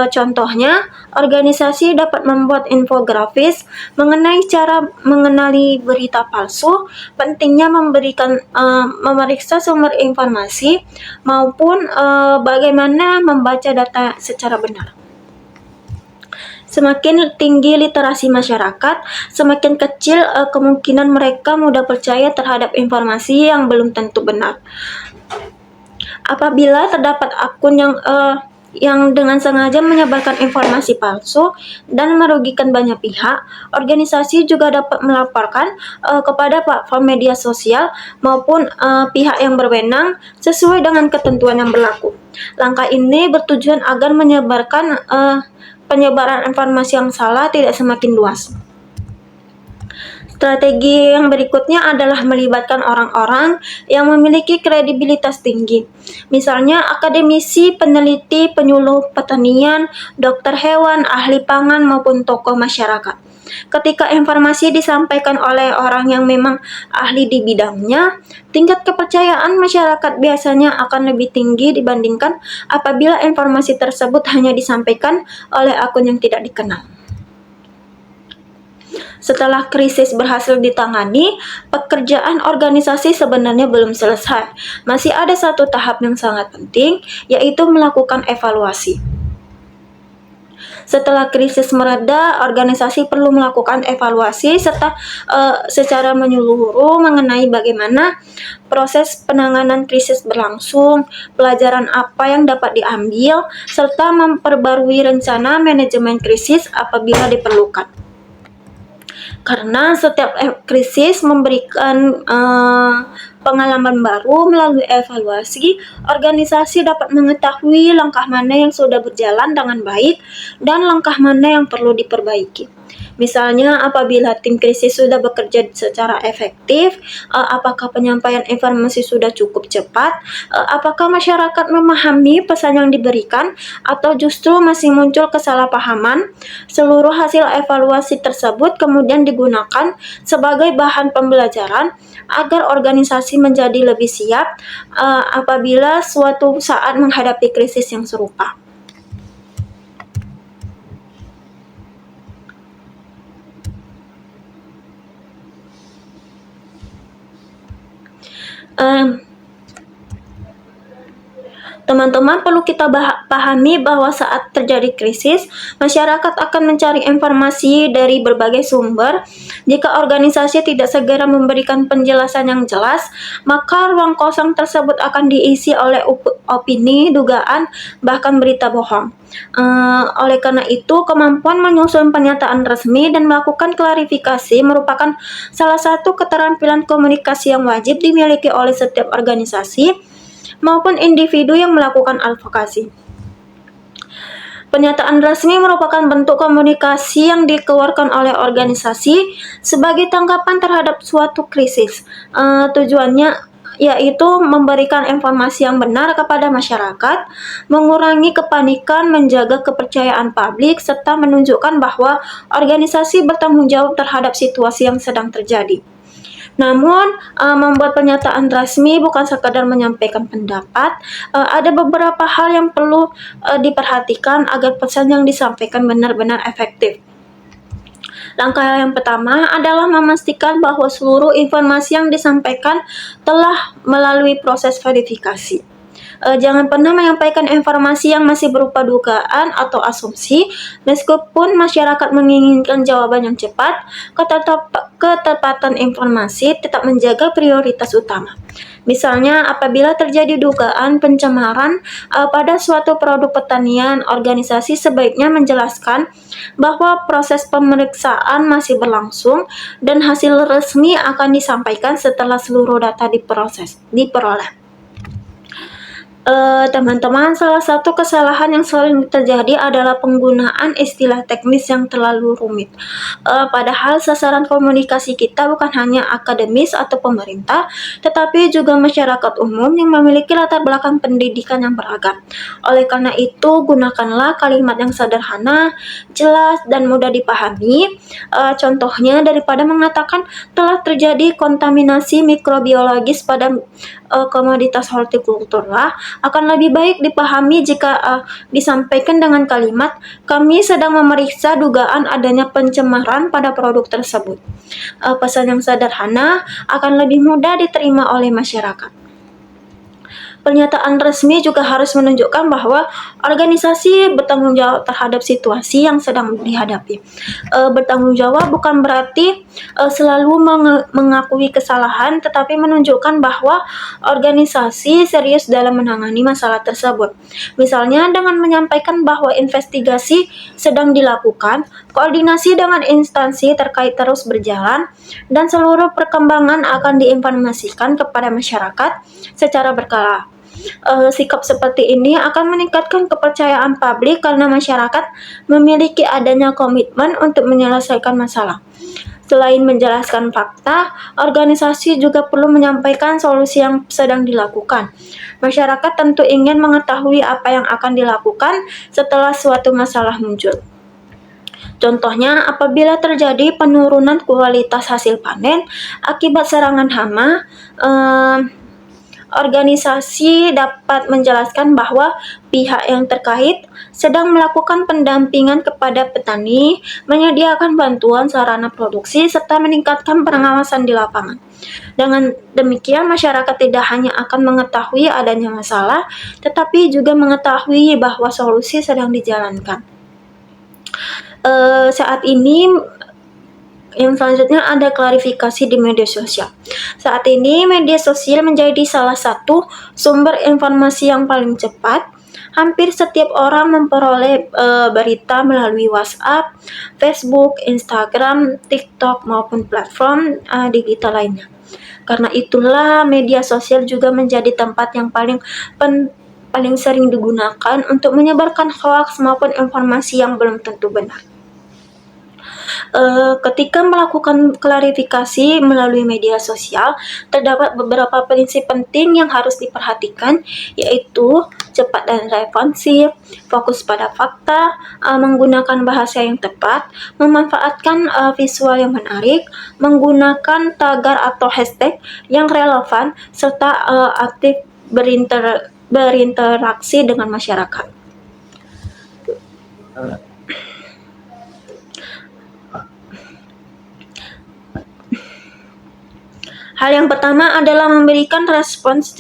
Speaker 1: Contohnya, organisasi dapat membuat infografis mengenai cara mengenali berita palsu, pentingnya memeriksa sumber informasi, maupun bagaimana membaca data secara benar. Semakin tinggi literasi masyarakat, semakin kecil kemungkinan mereka mudah percaya terhadap informasi yang belum tentu benar. Apabila terdapat akun yang dengan sengaja menyebarkan informasi palsu dan merugikan banyak pihak, organisasi juga dapat melaporkan kepada platform media sosial maupun pihak yang berwenang sesuai dengan ketentuan yang berlaku. Langkah ini bertujuan agar penyebaran informasi yang salah tidak semakin luas. Strategi yang berikutnya adalah melibatkan orang-orang yang memiliki kredibilitas tinggi. Misalnya akademisi, peneliti, penyuluh pertanian, dokter hewan, ahli pangan, maupun tokoh masyarakat. Ketika informasi disampaikan oleh orang yang memang ahli di bidangnya, tingkat kepercayaan masyarakat biasanya akan lebih tinggi dibandingkan apabila informasi tersebut hanya disampaikan oleh akun yang tidak dikenal. Setelah krisis berhasil ditangani, pekerjaan organisasi sebenarnya belum selesai. Masih ada satu tahap yang sangat penting, yaitu melakukan evaluasi. Setelah krisis mereda, organisasi perlu melakukan evaluasi secara menyeluruh mengenai bagaimana proses penanganan krisis berlangsung, pelajaran apa yang dapat diambil, serta memperbarui rencana manajemen krisis apabila diperlukan. Karena setiap krisis memberikan pengalaman baru. Melalui evaluasi, organisasi dapat mengetahui langkah mana yang sudah berjalan dengan baik dan langkah mana yang perlu diperbaiki. Misalnya, apabila tim krisis sudah bekerja secara efektif, apakah penyampaian informasi sudah cukup cepat, apakah masyarakat memahami pesan yang diberikan, atau justru masih muncul kesalahpahaman. Seluruh hasil evaluasi tersebut kemudian digunakan sebagai bahan pembelajaran agar organisasi menjadi lebih siap apabila suatu saat menghadapi krisis yang serupa. Teman-teman, perlu kita pahami bahwa saat terjadi krisis, masyarakat akan mencari informasi dari berbagai sumber. Jika organisasi tidak segera memberikan penjelasan yang jelas, maka ruang kosong tersebut akan diisi oleh opini, dugaan, bahkan berita bohong. Oleh karena itu, kemampuan menyusun pernyataan resmi dan melakukan klarifikasi merupakan salah satu keterampilan komunikasi yang wajib dimiliki oleh setiap organisasi maupun individu yang melakukan advokasi. Pernyataan resmi merupakan bentuk komunikasi yang dikeluarkan oleh organisasi sebagai tanggapan terhadap suatu krisis. Tujuannya yaitu memberikan informasi yang benar kepada masyarakat, mengurangi kepanikan, menjaga kepercayaan publik, serta menunjukkan bahwa organisasi bertanggung jawab terhadap situasi yang sedang terjadi. Namun, membuat pernyataan resmi bukan sekadar menyampaikan pendapat. Ada beberapa hal yang perlu diperhatikan agar pesan yang disampaikan benar-benar efektif. Langkah yang pertama adalah memastikan bahwa seluruh informasi yang disampaikan telah melalui proses verifikasi. Jangan pernah menyampaikan informasi yang masih berupa dugaan atau asumsi. Meskipun masyarakat menginginkan jawaban yang cepat, ketepatan informasi tetap menjaga prioritas utama. Misalnya, apabila terjadi dugaan pencemaran pada suatu produk pertanian, organisasi sebaiknya menjelaskan bahwa proses pemeriksaan masih berlangsung dan hasil resmi akan disampaikan setelah seluruh data diperoleh. Teman-teman, salah satu kesalahan yang sering terjadi adalah penggunaan istilah teknis yang terlalu rumit. Padahal sasaran komunikasi kita bukan hanya akademis atau pemerintah, tetapi juga masyarakat umum yang memiliki latar belakang pendidikan yang beragam. Oleh karena itu, gunakanlah kalimat yang sederhana, jelas, dan mudah dipahami. Contohnya, daripada mengatakan telah terjadi kontaminasi mikrobiologis pada komoditas hortikultura, akan lebih baik dipahami jika disampaikan dengan kalimat, kami sedang memeriksa dugaan adanya pencemaran pada produk tersebut. Pesan yang sederhana akan lebih mudah diterima oleh masyarakat. Pernyataan resmi juga harus menunjukkan bahwa organisasi bertanggung jawab terhadap situasi yang sedang dihadapi. Bertanggung jawab bukan berarti selalu mengakui kesalahan, tetapi menunjukkan bahwa organisasi serius dalam menangani masalah tersebut. Misalnya dengan menyampaikan bahwa investigasi sedang dilakukan, koordinasi dengan instansi terkait terus berjalan, dan seluruh perkembangan akan diinformasikan kepada masyarakat secara berkala. Sikap seperti ini akan meningkatkan kepercayaan publik karena masyarakat memiliki adanya komitmen untuk menyelesaikan masalah. Selain menjelaskan fakta, organisasi juga perlu menyampaikan solusi yang sedang dilakukan. Masyarakat tentu ingin mengetahui apa yang akan dilakukan setelah suatu masalah muncul. Contohnya, apabila terjadi penurunan kualitas hasil panen akibat serangan hama, eh, organisasi dapat menjelaskan bahwa pihak yang terkait sedang melakukan pendampingan kepada petani, menyediakan bantuan sarana produksi, serta meningkatkan pengawasan di lapangan. Dengan demikian, masyarakat tidak hanya akan mengetahui adanya masalah, tetapi juga mengetahui bahwa solusi sedang dijalankan. Saat ini yang selanjutnya ada klarifikasi di media sosial. Saat ini media sosial menjadi salah satu sumber informasi yang paling cepat. Hampir setiap orang memperoleh berita melalui WhatsApp, Facebook, Instagram, TikTok maupun platform digital lainnya. Karena itulah media sosial juga menjadi tempat yang paling sering digunakan untuk menyebarkan hoaks maupun informasi yang belum tentu benar. Ketika melakukan klarifikasi melalui media sosial, terdapat beberapa prinsip penting yang harus diperhatikan, yaitu cepat dan responsif, fokus pada fakta, menggunakan bahasa yang tepat, memanfaatkan visual yang menarik, menggunakan tagar atau hashtag yang relevan, serta aktif berinteraksi dengan masyarakat. Hal yang pertama adalah memberikan respons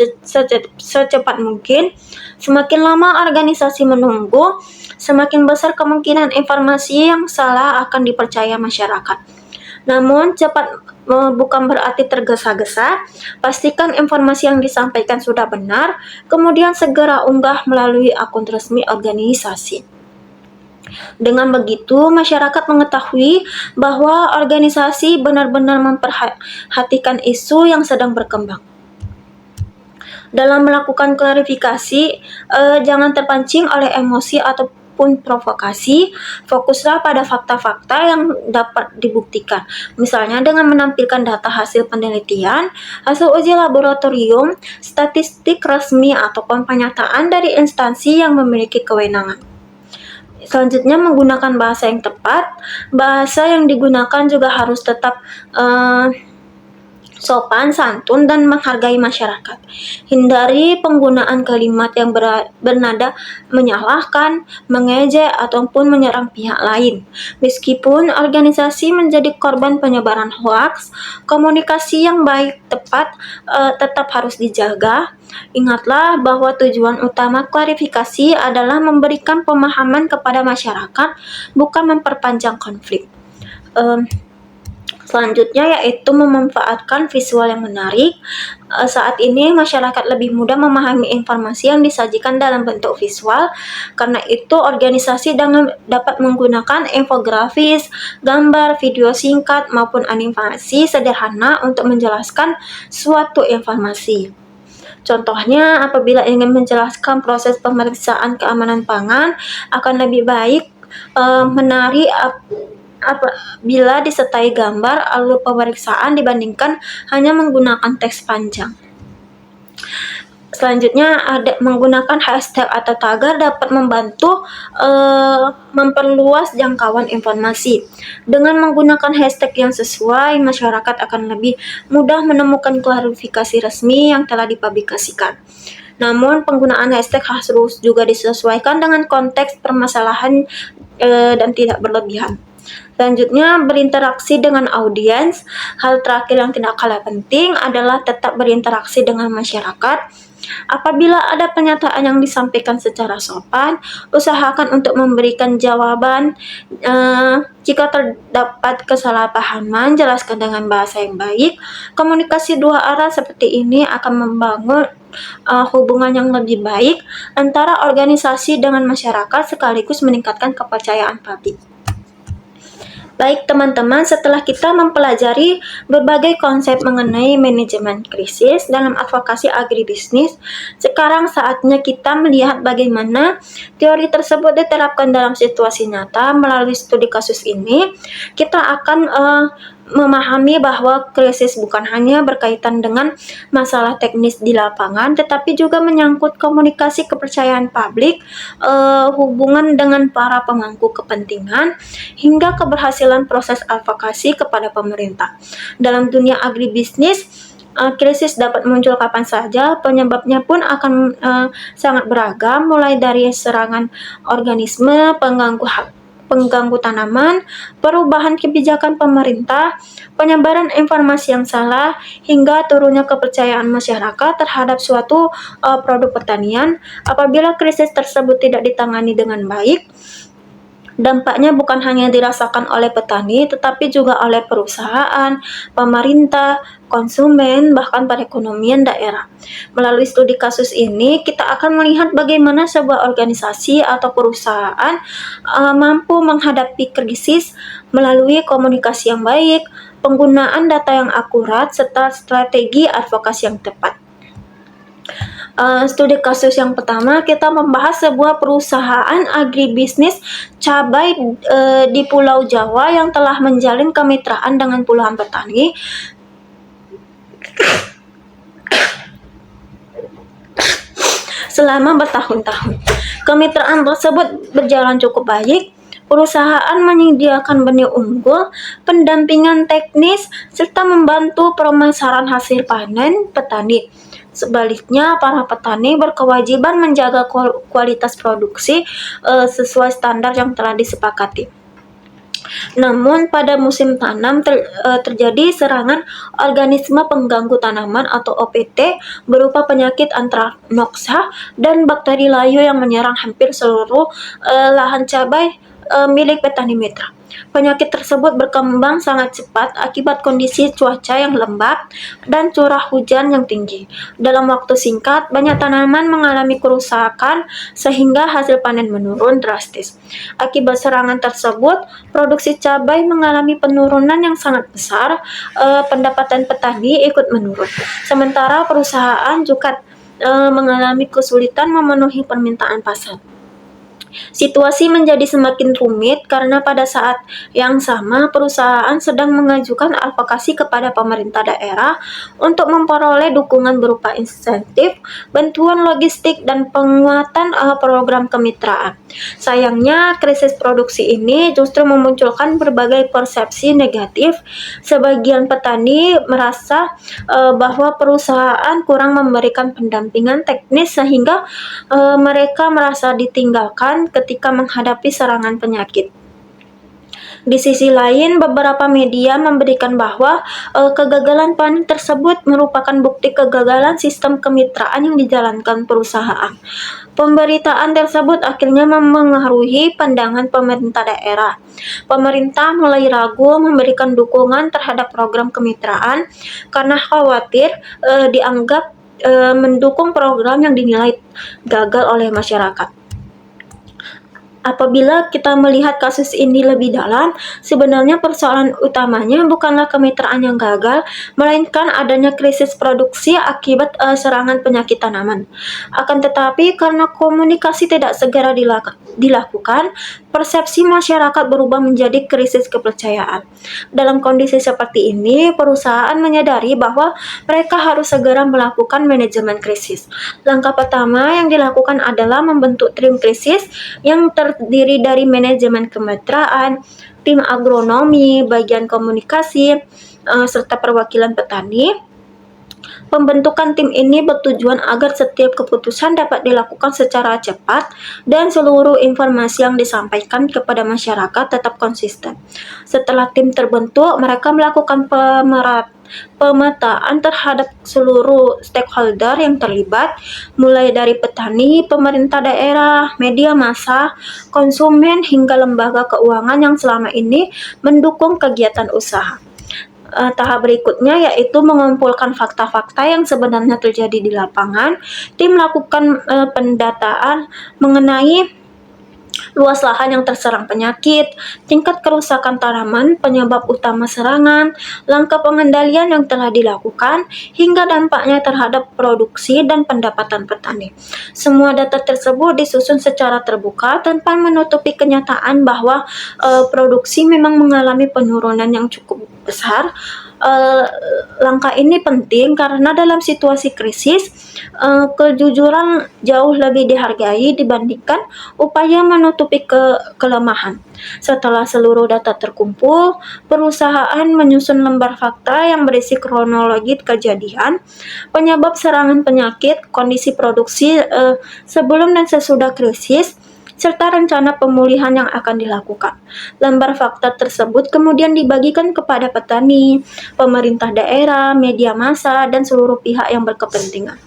Speaker 1: secepat mungkin. Semakin lama organisasi menunggu, semakin besar kemungkinan informasi yang salah akan dipercaya masyarakat. Namun, cepat bukan berarti tergesa-gesa. Pastikan informasi yang disampaikan sudah benar, kemudian segera unggah melalui akun resmi organisasi. Dengan begitu, masyarakat mengetahui bahwa organisasi benar-benar memperhatikan isu yang sedang berkembang. Dalam melakukan klarifikasi, jangan terpancing oleh emosi ataupun provokasi. Fokuslah pada fakta-fakta yang dapat dibuktikan. Misalnya dengan menampilkan data hasil penelitian, hasil uji laboratorium, statistik resmi ataupun pernyataan dari instansi yang memiliki kewenangan. Selanjutnya, menggunakan bahasa yang tepat. Bahasa yang digunakan juga harus tetap sopan, santun, dan menghargai masyarakat. Hindari penggunaan kalimat yang bernada menyalahkan, mengejek, ataupun menyerang pihak lain. Meskipun organisasi menjadi korban penyebaran hoaks, komunikasi yang baik tepat tetap harus dijaga. Ingatlah bahwa tujuan utama klarifikasi adalah memberikan pemahaman kepada masyarakat, bukan memperpanjang konflik. Selanjutnya yaitu memanfaatkan visual yang menarik. Saat ini masyarakat lebih mudah memahami informasi yang disajikan dalam bentuk visual. Karena itu organisasi dapat menggunakan infografis, gambar, video singkat maupun animasi sederhana untuk menjelaskan suatu informasi. Contohnya, apabila ingin menjelaskan proses pemeriksaan keamanan pangan, akan lebih baik menarik apabila disertai gambar alur pemeriksaan dibandingkan hanya menggunakan teks panjang. Selanjutnya, menggunakan hashtag atau tagar dapat membantu memperluas jangkauan informasi. Dengan menggunakan hashtag yang sesuai, masyarakat akan lebih mudah menemukan klarifikasi resmi yang telah dipublikasikan. Namun, penggunaan hashtag harus juga disesuaikan dengan konteks permasalahan dan tidak berlebihan. Selanjutnya, berinteraksi dengan audiens. Hal terakhir yang tidak kalah penting adalah tetap berinteraksi dengan masyarakat. Apabila ada pernyataan yang disampaikan secara sopan, usahakan untuk memberikan jawaban. Jika terdapat kesalahpahaman, jelaskan dengan bahasa yang baik. Komunikasi dua arah seperti ini akan membangun hubungan yang lebih baik antara organisasi dengan masyarakat sekaligus meningkatkan kepercayaan publik. Baik teman-teman, setelah kita mempelajari berbagai konsep mengenai manajemen krisis dalam advokasi agribisnis, sekarang saatnya kita melihat bagaimana teori tersebut diterapkan dalam situasi nyata. Melalui studi kasus ini, kita akan memahami bahwa krisis bukan hanya berkaitan dengan masalah teknis di lapangan, tetapi juga menyangkut komunikasi kepercayaan publik, hubungan dengan para pemangku kepentingan, hingga keberhasilan proses advokasi kepada pemerintah. Dalam dunia agribisnis, krisis dapat muncul kapan saja, penyebabnya pun akan sangat beragam, mulai dari serangan organisme, pengganggu tanaman, perubahan kebijakan pemerintah, penyebaran informasi yang salah, hingga turunnya kepercayaan masyarakat terhadap suatu produk pertanian. Apabila krisis tersebut tidak ditangani dengan baik, dampaknya bukan hanya dirasakan oleh petani, tetapi juga oleh perusahaan, pemerintah, konsumen, bahkan perekonomian daerah. Melalui studi kasus ini, kita akan melihat bagaimana sebuah organisasi atau perusahaan mampu menghadapi krisis melalui komunikasi yang baik, penggunaan data yang akurat, serta strategi advokasi yang tepat. Studi kasus yang pertama, kita membahas sebuah perusahaan agribisnis cabai di Pulau Jawa yang telah menjalin kemitraan dengan puluhan petani selama bertahun-tahun. Kemitraan tersebut berjalan cukup baik. Perusahaan menyediakan benih unggul, pendampingan teknis, serta membantu pemasaran hasil panen petani. Sebaliknya, para petani berkewajiban menjaga kualitas produksi sesuai standar yang telah disepakati. Namun, pada musim tanam terjadi serangan organisme pengganggu tanaman atau OPT berupa penyakit antraknosa dan bakteri layu yang menyerang hampir seluruh lahan cabai milik petani mitra. Penyakit tersebut berkembang sangat cepat akibat kondisi cuaca yang lembab dan curah hujan yang tinggi. Dalam waktu singkat, banyak tanaman mengalami kerusakan sehingga hasil panen menurun drastis. Akibat serangan tersebut, produksi cabai mengalami penurunan yang sangat besar, pendapatan petani ikut menurun. Sementara perusahaan juga mengalami kesulitan memenuhi permintaan pasar. Situasi menjadi semakin rumit karena pada saat yang sama perusahaan sedang mengajukan advokasi kepada pemerintah daerah untuk memperoleh dukungan berupa insentif, bantuan logistik, dan penguatan program kemitraan. Sayangnya, krisis produksi ini justru memunculkan berbagai persepsi negatif. Sebagian petani merasa bahwa perusahaan kurang memberikan pendampingan teknis sehingga mereka merasa ditinggalkan ketika menghadapi serangan penyakit. Di sisi lain, beberapa media memberikan bahwa kegagalan panen tersebut merupakan bukti kegagalan sistem kemitraan yang dijalankan perusahaan. Pemberitaan tersebut akhirnya memengaruhi pandangan pemerintah daerah. Pemerintah mulai ragu memberikan dukungan terhadap program kemitraan karena khawatir dianggap mendukung program yang dinilai gagal oleh masyarakat. Apabila kita melihat kasus ini lebih dalam, sebenarnya persoalan utamanya bukanlah kemitraan yang gagal, melainkan adanya krisis produksi akibat serangan penyakit tanaman. Akan tetapi, karena komunikasi tidak segera dilakukan, persepsi masyarakat berubah menjadi krisis kepercayaan. Dalam kondisi seperti ini, perusahaan menyadari bahwa mereka harus segera melakukan manajemen krisis. Langkah pertama yang dilakukan adalah membentuk tim krisis yang terdiri dari manajemen kemitraan, tim agronomi, bagian komunikasi, serta perwakilan petani. Pembentukan tim ini bertujuan agar setiap keputusan dapat dilakukan secara cepat dan seluruh informasi yang disampaikan kepada masyarakat tetap konsisten. Setelah tim terbentuk, mereka melakukan pemetaan terhadap seluruh stakeholder yang terlibat, mulai dari petani, pemerintah daerah, media massa, konsumen, hingga lembaga keuangan yang selama ini mendukung kegiatan usaha. Tahap berikutnya yaitu mengumpulkan fakta-fakta yang sebenarnya terjadi di lapangan. Tim melakukan pendataan mengenai luas lahan yang terserang penyakit, tingkat kerusakan tanaman, penyebab utama serangan, langkah pengendalian yang telah dilakukan, hingga dampaknya terhadap produksi dan pendapatan petani. Semua data tersebut disusun secara terbuka tanpa menutupi kenyataan bahwa produksi memang mengalami penurunan yang cukup besar. Langkah ini penting karena dalam situasi krisis, kejujuran jauh lebih dihargai dibandingkan upaya menutupi kelemahan. Setelah seluruh data terkumpul, perusahaan menyusun lembar fakta yang berisi kronologi kejadian, penyebab serangan penyakit, kondisi produksi sebelum dan sesudah krisis, serta rencana pemulihan yang akan dilakukan. Lembar fakta tersebut kemudian dibagikan kepada petani, pemerintah daerah, media massa, dan seluruh pihak yang berkepentingan.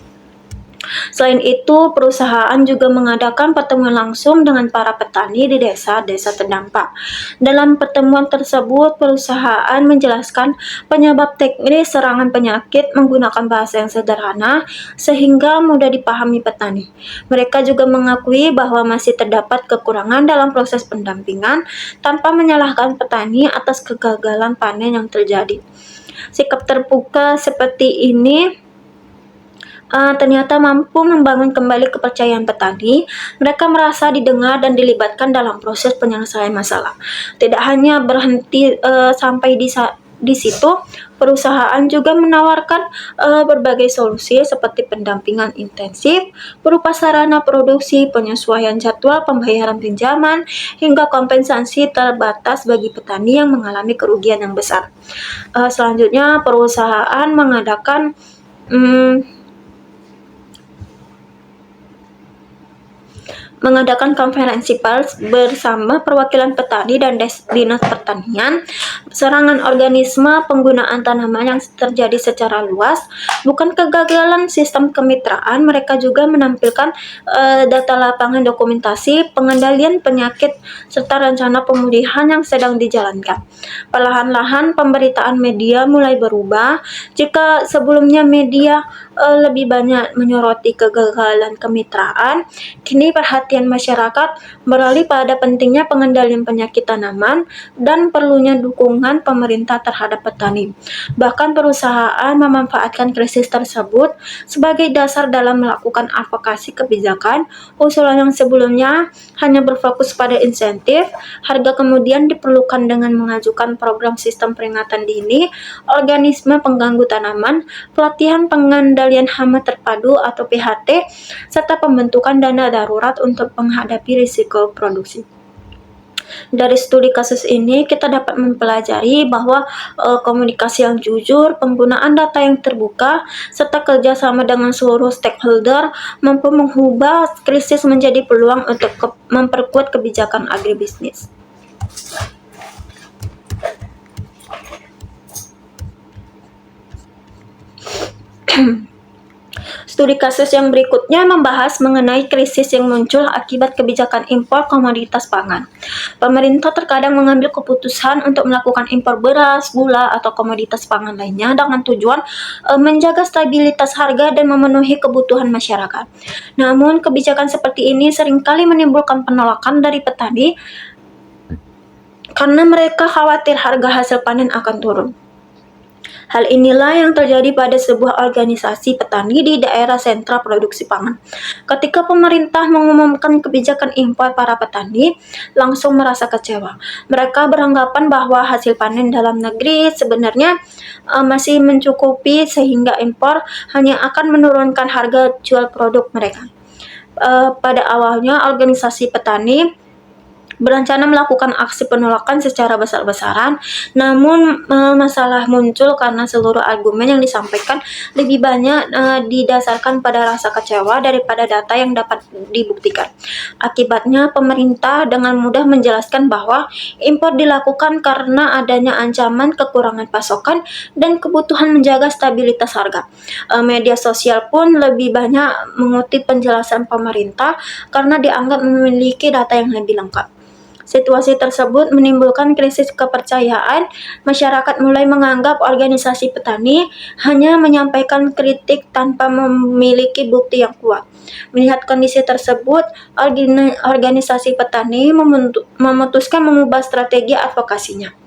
Speaker 1: Selain itu, perusahaan juga mengadakan pertemuan langsung dengan para petani di desa-desa terdampak. Dalam pertemuan tersebut, perusahaan menjelaskan penyebab teknis serangan penyakit menggunakan bahasa yang sederhana sehingga mudah dipahami petani. Mereka juga mengakui bahwa masih terdapat kekurangan dalam proses pendampingan tanpa menyalahkan petani atas kegagalan panen yang terjadi. Sikap terbuka seperti ini ternyata mampu membangun kembali kepercayaan petani. Mereka merasa didengar dan dilibatkan dalam proses penyelesaian masalah. Tidak hanya berhenti sampai di situ, perusahaan juga menawarkan berbagai solusi seperti pendampingan intensif berupa sarana produksi, penyesuaian jadwal pembayaran pinjaman, hingga kompensasi terbatas bagi petani yang mengalami kerugian yang besar. Selanjutnya, perusahaan mengadakan konferensi pers bersama perwakilan petani dan dinas pertanian. Serangan organisme penggunaan tanaman yang terjadi secara luas bukan kegagalan sistem kemitraan. Mereka juga menampilkan data lapangan, dokumentasi pengendalian penyakit, serta rencana pemulihan yang sedang dijalankan. Perlahan-lahan pemberitaan media mulai berubah. Jika sebelumnya media lebih banyak menyoroti kegagalan kemitraan, kini perhatian masyarakat beralih pada pentingnya pengendalian penyakit tanaman dan perlunya dukungan pemerintah terhadap petani. Bahkan perusahaan memanfaatkan krisis tersebut sebagai dasar dalam melakukan advokasi kebijakan. Usulan yang sebelumnya hanya berfokus pada insentif harga kemudian diperlukan dengan mengajukan program sistem peringatan dini, organisme pengganggu tanaman, pelatihan pengendalian hama terpadu atau PHT, serta pembentukan dana darurat untuk menghadapi risiko produksi. Dari studi kasus ini, kita dapat mempelajari bahwa komunikasi yang jujur, penggunaan data yang terbuka, serta kerjasama dengan seluruh stakeholder mampu mengubah krisis menjadi peluang untuk memperkuat kebijakan agribisnis. Studi kasus yang berikutnya membahas mengenai krisis yang muncul akibat kebijakan impor komoditas pangan. Pemerintah terkadang mengambil keputusan untuk melakukan impor beras, gula, atau komoditas pangan lainnya dengan tujuan menjaga stabilitas harga dan memenuhi kebutuhan masyarakat. Namun, kebijakan seperti ini seringkali menimbulkan penolakan dari petani karena mereka khawatir harga hasil panen akan turun. Hal inilah yang terjadi pada sebuah organisasi petani di daerah sentra produksi pangan. Ketika pemerintah mengumumkan kebijakan impor, para petani langsung merasa kecewa. Mereka beranggapan bahwa hasil panen dalam negeri sebenarnya masih mencukupi sehingga impor hanya akan menurunkan harga jual produk mereka. Pada awalnya, organisasi petani berencana melakukan aksi penolakan secara besar-besaran, namun masalah muncul karena seluruh argumen yang disampaikan lebih banyak didasarkan pada rasa kecewa daripada data yang dapat dibuktikan. Akibatnya, pemerintah dengan mudah menjelaskan bahwa impor dilakukan karena adanya ancaman kekurangan pasokan dan kebutuhan menjaga stabilitas harga. Media sosial pun lebih banyak mengutip penjelasan pemerintah karena dianggap memiliki data yang lebih lengkap. Situasi tersebut menimbulkan krisis kepercayaan. Masyarakat mulai menganggap organisasi petani hanya menyampaikan kritik tanpa memiliki bukti yang kuat. Melihat kondisi tersebut, organisasi petani memutuskan mengubah strategi advokasinya.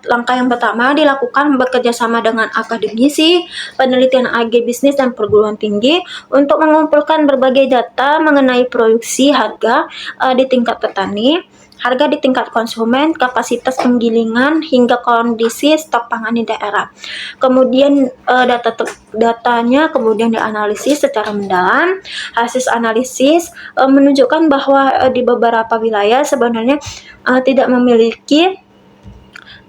Speaker 1: Langkah yang pertama dilakukan bekerja sama dengan akademisi, penelitian agribisnis dan perguruan tinggi untuk mengumpulkan berbagai data mengenai produksi, harga di tingkat petani, harga di tingkat konsumen, kapasitas penggilingan, hingga kondisi stok pangan di daerah. Kemudian datanya kemudian dianalisis secara mendalam. Hasil analisis menunjukkan bahwa di beberapa wilayah sebenarnya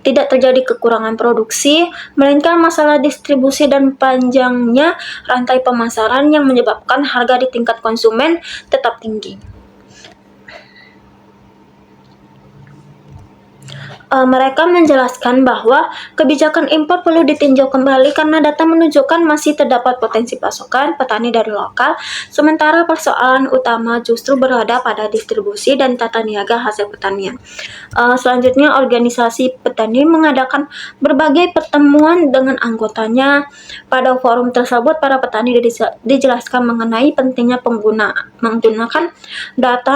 Speaker 1: tidak terjadi kekurangan produksi, melainkan masalah distribusi dan panjangnya rantai pemasaran yang menyebabkan harga di tingkat konsumen tetap tinggi. Mereka menjelaskan bahwa kebijakan impor perlu ditinjau kembali karena data menunjukkan masih terdapat potensi pasokan petani dari lokal, sementara persoalan utama justru berada pada distribusi dan tata niaga hasil pertanian. Selanjutnya, organisasi petani mengadakan berbagai pertemuan dengan anggotanya. Pada forum tersebut, para petani dijelaskan mengenai pentingnya menggunakan data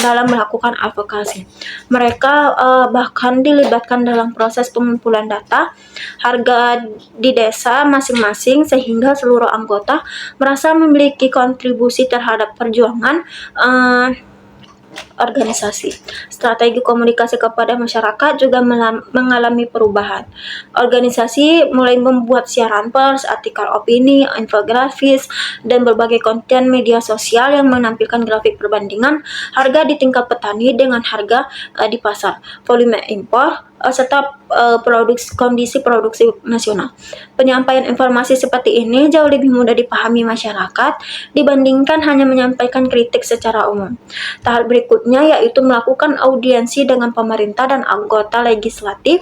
Speaker 1: dalam melakukan advokasi. Mereka bahkan dilibatkan dalam proses pengumpulan data harga di desa masing-masing sehingga seluruh anggota merasa memiliki kontribusi terhadap perjuangan organisasi. Strategi komunikasi kepada masyarakat juga mengalami perubahan. Organisasi mulai membuat siaran pers, artikel opini, infografis, dan berbagai konten media sosial yang menampilkan grafik perbandingan harga di tingkat petani dengan harga di pasar, volume impor, serta kondisi produksi nasional. Penyampaian informasi seperti ini jauh lebih mudah dipahami masyarakat dibandingkan hanya menyampaikan kritik secara umum. Tahap berikutnya yaitu melakukan audiensi dengan pemerintah dan anggota legislatif.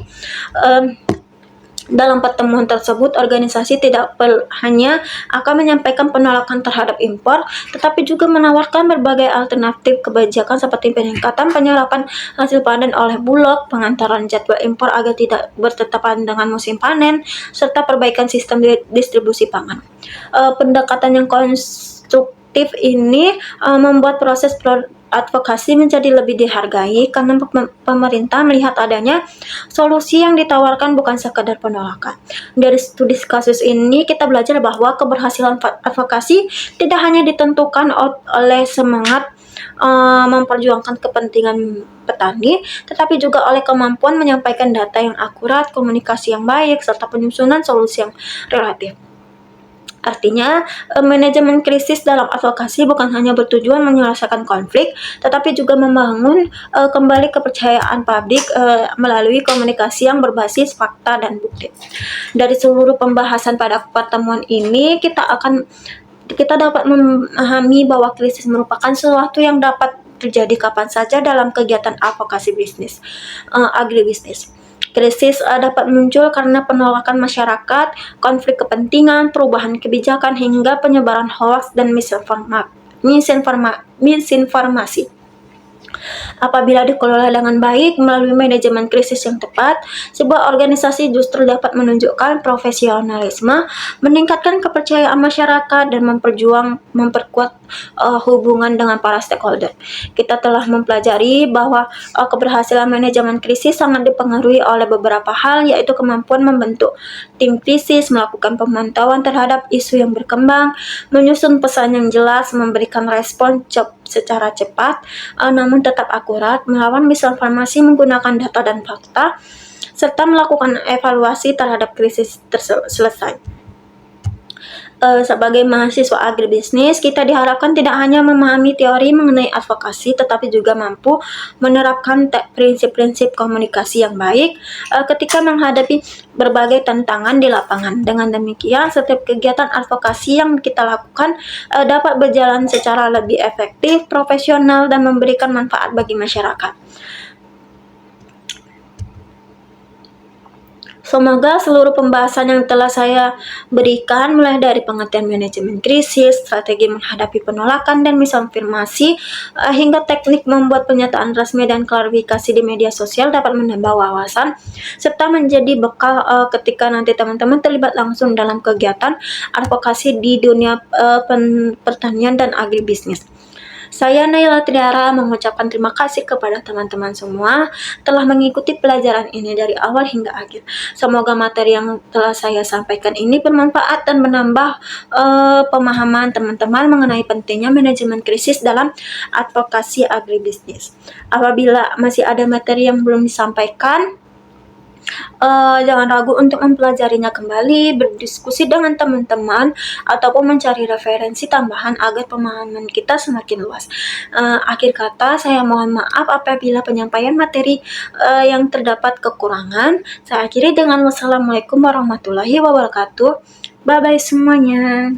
Speaker 1: Dalam pertemuan tersebut, organisasi tidak hanya akan menyampaikan penolakan terhadap impor, tetapi juga menawarkan berbagai alternatif kebijakan seperti peningkatan penyerapan hasil panen oleh Bulog, pengantaran jadwal impor agar tidak bertepatan dengan musim panen, serta perbaikan sistem distribusi pangan. Pendekatan yang konstruktif ini membuat proses advokasi menjadi lebih dihargai karena pemerintah melihat adanya solusi yang ditawarkan bukan sekadar penolakan. Dari studi kasus ini kita belajar bahwa keberhasilan advokasi tidak hanya ditentukan oleh semangat memperjuangkan kepentingan petani, tetapi juga oleh kemampuan menyampaikan data yang akurat, komunikasi yang baik, serta penyusunan solusi yang relatif. Artinya, manajemen krisis dalam advokasi bukan hanya bertujuan menyelesaikan konflik, tetapi juga membangun kembali kepercayaan publik melalui komunikasi yang berbasis fakta dan bukti. Dari seluruh pembahasan pada pertemuan ini, kita dapat memahami bahwa krisis merupakan sesuatu yang dapat terjadi kapan saja dalam kegiatan advokasi bisnis, agribisnis. Krisis dapat muncul karena penolakan masyarakat, konflik kepentingan, perubahan kebijakan, hingga penyebaran hoaks dan misinformasi. Apabila dikelola dengan baik melalui manajemen krisis yang tepat, sebuah organisasi justru dapat menunjukkan profesionalisme, meningkatkan kepercayaan masyarakat, dan memperkuat hubungan dengan para stakeholder. Kita telah mempelajari bahwa keberhasilan manajemen krisis sangat dipengaruhi oleh beberapa hal, yaitu kemampuan membentuk tim krisis, melakukan pemantauan terhadap isu yang berkembang, menyusun pesan yang jelas, memberikan respon secara cepat namun tetap akurat, melawan misinformasi menggunakan data dan fakta, serta melakukan evaluasi terhadap krisis selesai. Sebagai mahasiswa agribisnis, kita diharapkan tidak hanya memahami teori mengenai advokasi, tetapi juga mampu menerapkan prinsip-prinsip komunikasi yang baik ketika menghadapi berbagai tantangan di lapangan. Dengan demikian, setiap kegiatan advokasi yang kita lakukan dapat berjalan secara lebih efektif, profesional, dan memberikan manfaat bagi masyarakat. Semoga seluruh pembahasan yang telah saya berikan, mulai dari pengertian manajemen krisis, strategi menghadapi penolakan dan misinformasi, hingga teknik membuat pernyataan resmi dan klarifikasi di media sosial dapat menambah wawasan, serta menjadi bekal ketika nanti teman-teman terlibat langsung dalam kegiatan advokasi di dunia pertanian dan agribisnis. Saya Naila Triara mengucapkan terima kasih kepada teman-teman semua telah mengikuti pelajaran ini dari awal hingga akhir. Semoga materi yang telah saya sampaikan ini bermanfaat dan menambah pemahaman teman-teman mengenai pentingnya manajemen krisis dalam advokasi agribisnis. Apabila masih ada materi yang belum disampaikan, jangan ragu untuk mempelajarinya kembali, berdiskusi dengan teman-teman, ataupun mencari referensi tambahan agar pemahaman kita semakin luas. Akhir kata, saya mohon maaf apabila penyampaian materi yang terdapat kekurangan. Saya akhiri dengan wassalamualaikum warahmatullahi wabarakatuh. Bye-bye semuanya.